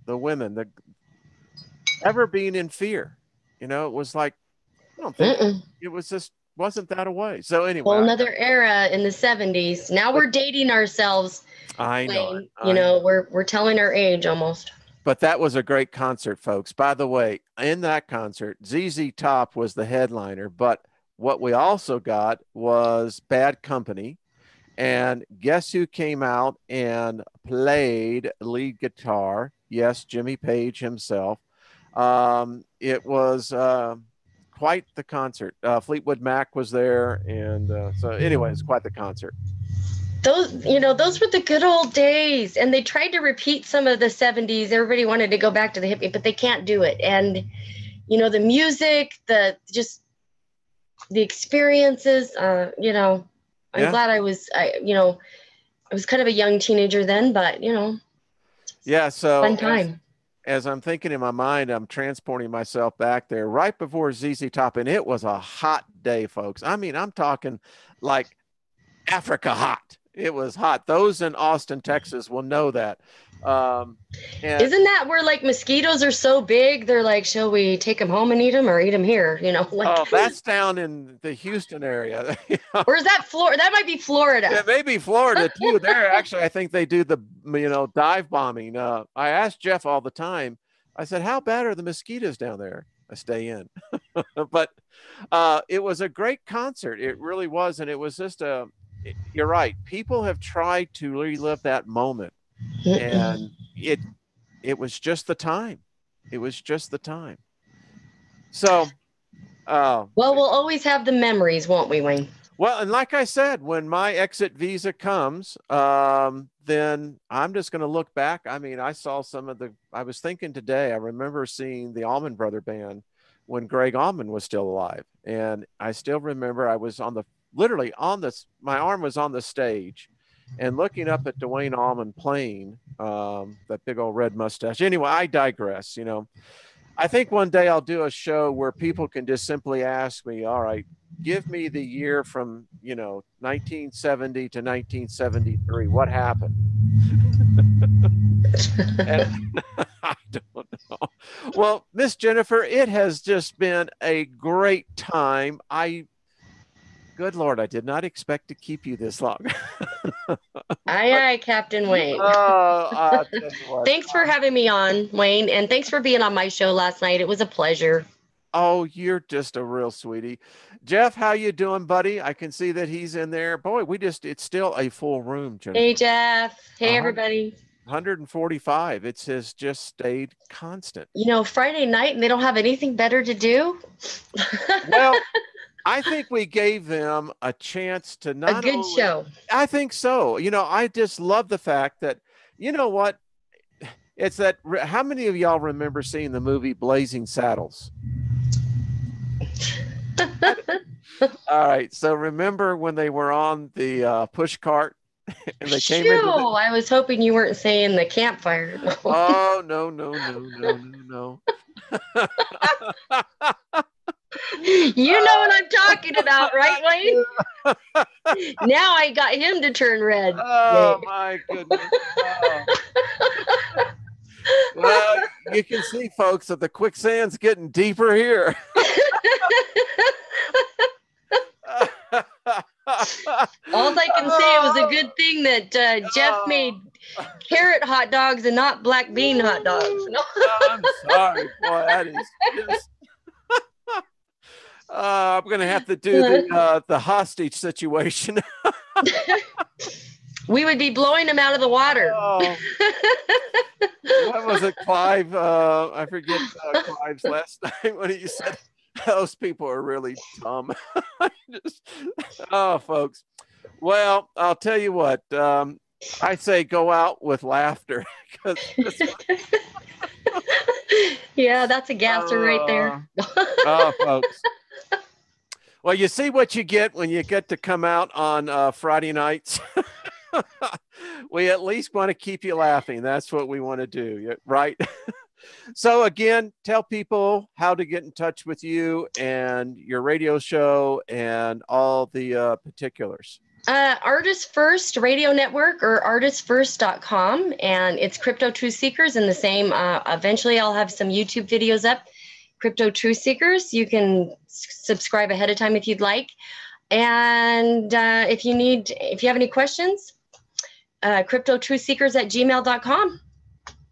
Speaker 1: women ever being in fear. It was like, I don't think it was just wasn't that a way. So anyway,
Speaker 2: whole another era in the 70s. Now we're dating ourselves.
Speaker 1: I know.
Speaker 2: We're telling our age almost.
Speaker 1: But that was a great concert, folks. By the way, in that concert, ZZ Top was the headliner, but what we also got was Bad Company. And guess who came out and played lead guitar? Yes, Jimmy Page himself. It was quite the concert. Fleetwood Mac was there. And so anyway, it's quite the concert.
Speaker 2: Those were the good old days. And they tried to repeat some of the 70s. Everybody wanted to go back to the hippie, but they can't do it. And, the music, the experiences, you know, I'm
Speaker 1: Yeah.
Speaker 2: glad I was kind of a young teenager then, but you know,
Speaker 1: Yeah. So
Speaker 2: fun time.
Speaker 1: as I'm thinking in my mind, I'm transporting myself back there right before ZZ Top, and it was a hot day, folks. I mean, I'm talking like Africa hot. It was hot. Those in Austin, Texas will know that. Um, and
Speaker 2: Isn't that where like mosquitoes are so big? They're like, shall we take them home and eat them or eat them here? You know, like,
Speaker 1: oh, that's down in the Houston area.
Speaker 2: or is that Florida? That might be Florida.
Speaker 1: It may be Florida too. There, actually, I think they do the dive bombing. I ask Jeff all the time. I said, "How bad are the mosquitoes down there?" I stay in, but it was a great concert. It really was, and it was just a. You're right. People have tried to relive that moment, and it was just the time. It was just the time. So, uh,
Speaker 2: Well, we'll always have the memories, won't we, Wayne?
Speaker 1: well, and like I said, when my exit visa comes, then I'm just going to look back. I mean, I saw some of I was thinking today, I remember seeing the Allman Brother Band when Greg Allman was still alive. And I still remember I was literally on this, my arm was on the stage and looking up at Dwayne Allman playing that big old red mustache. Anyway, I digress. I think one day I'll do a show where people can just simply ask me, all right, give me the year from 1970 to 1973. What happened? And I don't know. Well, Miss Jennifer, it has just been a great time. Good Lord, I did not expect to keep you this long.
Speaker 2: Aye, Captain Wayne.
Speaker 1: Oh, I'll tell you what.
Speaker 2: Thanks for having me on, Wayne, and thanks for being on my show last night. It was a pleasure.
Speaker 1: Oh, you're just a real sweetie. Jeff, how you doing, buddy? I can see that he's in there. Boy, it's still a full room,
Speaker 2: Hey,
Speaker 1: Jennifer.
Speaker 2: Jeff. Hey,
Speaker 1: Uh-huh.
Speaker 2: everybody.
Speaker 1: 145. It has just stayed constant.
Speaker 2: You know, Friday night and they don't have anything better to do?
Speaker 1: Well, I think we gave them a chance to
Speaker 2: A
Speaker 1: not
Speaker 2: good
Speaker 1: only,
Speaker 2: show.
Speaker 1: I think so. I just love the fact that, you know what? It's that, how many of y'all remember seeing the movie Blazing Saddles? All right. So remember when they were on the push cart and they came into the.
Speaker 2: I was hoping you weren't saying the campfire. No.
Speaker 1: Oh, no, no, no, no, no, no.
Speaker 2: You know what I'm talking about, right, Wayne? Now I got him to turn red.
Speaker 1: Oh, my goodness. Oh. Well, you can see, folks, that the quicksand's getting deeper here.
Speaker 2: All I can say, it was a good thing that Jeff made carrot hot dogs and not black bean hot dogs. No.
Speaker 1: I'm sorry, boy. That is just. I'm going to have to do the hostage situation.
Speaker 2: We would be blowing them out of the water.
Speaker 1: Oh. What was it, Clive? I forget Clive's last name when he said those people are really dumb. Folks. Well, I'll tell you what. I say go out with laughter.
Speaker 2: Yeah, that's a gasser right there.
Speaker 1: Folks. Well, you see what you get when you get to come out on Friday nights. We at least want to keep you laughing. That's what we want to do, right? So again, tell people how to get in touch with you and your radio show and all the particulars.
Speaker 2: Artist First Radio Network or artistfirst.com, and it's Crypto Truth Seekers in the same. Eventually, I'll have some YouTube videos up. Crypto Truth Seekers. You can subscribe ahead of time if you'd like. And if you have any questions, cryptotruthseekers@gmail.com.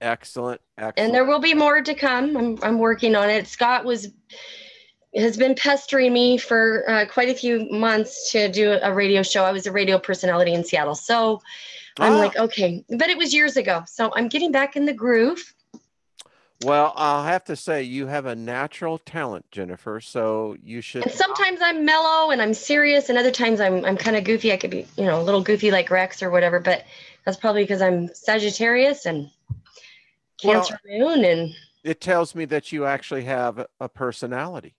Speaker 1: Excellent.
Speaker 2: And there will be more to come. I'm working on it. Scott has been pestering me for quite a few months to do a radio show. I was a radio personality in Seattle. So I'm like, okay, but it was years ago. So I'm getting back in the groove.
Speaker 1: Well, I'll have to say you have a natural talent, Jennifer. So you should.
Speaker 2: And sometimes I'm mellow and I'm serious, and other times I'm kind of goofy. I could be, a little goofy like Rex or whatever. But that's probably because I'm Sagittarius and Cancer moon, and
Speaker 1: it tells me that you actually have a personality.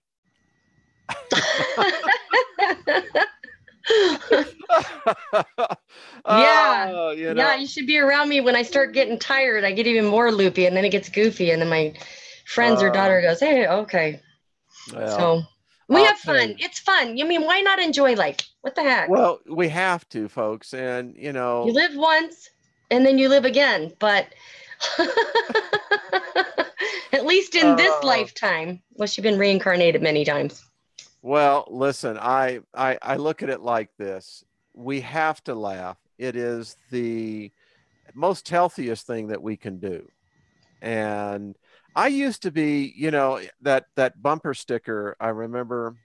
Speaker 2: Yeah.
Speaker 1: You
Speaker 2: Yeah,
Speaker 1: know.
Speaker 2: you should be around me when I start getting tired. I get even more loopy and then it gets goofy. And then my friends or daughter goes, hey, okay.
Speaker 1: Well,
Speaker 2: So we
Speaker 1: I'll
Speaker 2: have
Speaker 1: tell
Speaker 2: fun.
Speaker 1: you.
Speaker 2: It's fun. You mean, why not enjoy life? What the heck?
Speaker 1: Well, we have to, folks. And, you
Speaker 2: You
Speaker 1: know,
Speaker 2: live once and then you live again. But at least in this
Speaker 1: uh,
Speaker 2: lifetime, well, she's been reincarnated many times.
Speaker 1: well, listen, I look at it like this. We have to laugh. It is the most healthiest thing that we can do. And I used to be, you know, that bumper sticker. I remember,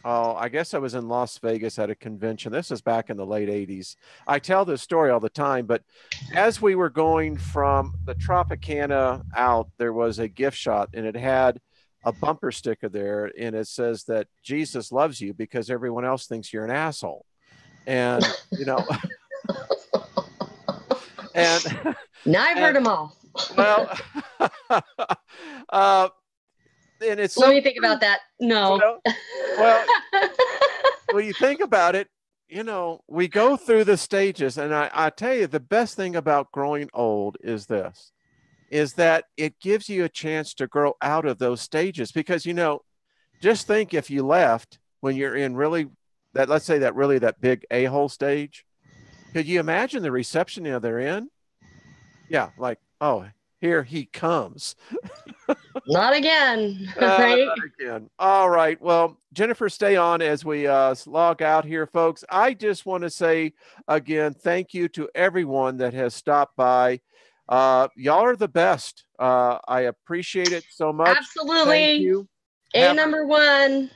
Speaker 1: oh, I guess I was in Las Vegas at a convention. This is back in the late 80s. I tell this story all the time, but as we were going from the Tropicana out, there was a gift shop and it had a bumper sticker there and it says that Jesus loves you because everyone else thinks you're an asshole. And, you know, and
Speaker 2: Now I've heard
Speaker 1: and
Speaker 2: them all.
Speaker 1: well, uh, and it's
Speaker 2: Let
Speaker 1: so
Speaker 2: me think about
Speaker 1: true.
Speaker 2: that. No.
Speaker 1: Well, well, when you think about it, you know, we go through the stages, and I tell you, the best thing about growing old is this, is that it gives you a chance to grow out of those stages. Because, you know, just think if you left when you're in really that, let's say that really that big a-hole stage, could you imagine the reception they're in? Yeah, like, oh, here he comes.
Speaker 2: Not again. Right?
Speaker 1: Not again. All right. Well, Jennifer, stay on as we log out here, folks. I just want to say again, thank you to everyone that has stopped by. Y'all are the best. I appreciate it so much. Thank
Speaker 2: Absolutely.
Speaker 1: you.
Speaker 2: A
Speaker 1: Have
Speaker 2: number one.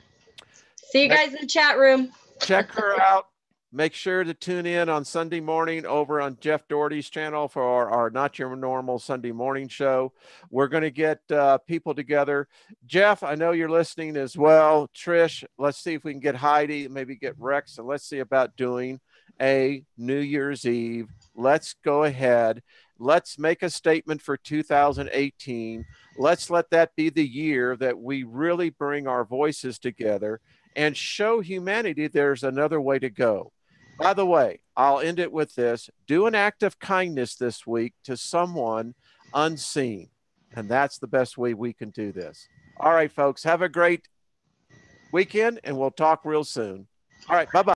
Speaker 2: See you
Speaker 1: check,
Speaker 2: guys in the chat room.
Speaker 1: check her out. Make sure to tune in on Sunday morning over on Jeff Doherty's channel for our Not Your Normal Sunday morning show. We're going to get people together. Jeff, I know you're listening as well. Trish, let's see if we can get Heidi, maybe get Rex, and let's see about doing a New Year's Eve. Let's go ahead. Let's make a statement for 2018. Let's let that be the year that we really bring our voices together and show humanity there's another way to go. By the way, I'll end it with this. Do an act of kindness this week to someone unseen. And that's the best way we can do this. All right, folks, have a great weekend, and we'll talk real soon. All right, bye-bye.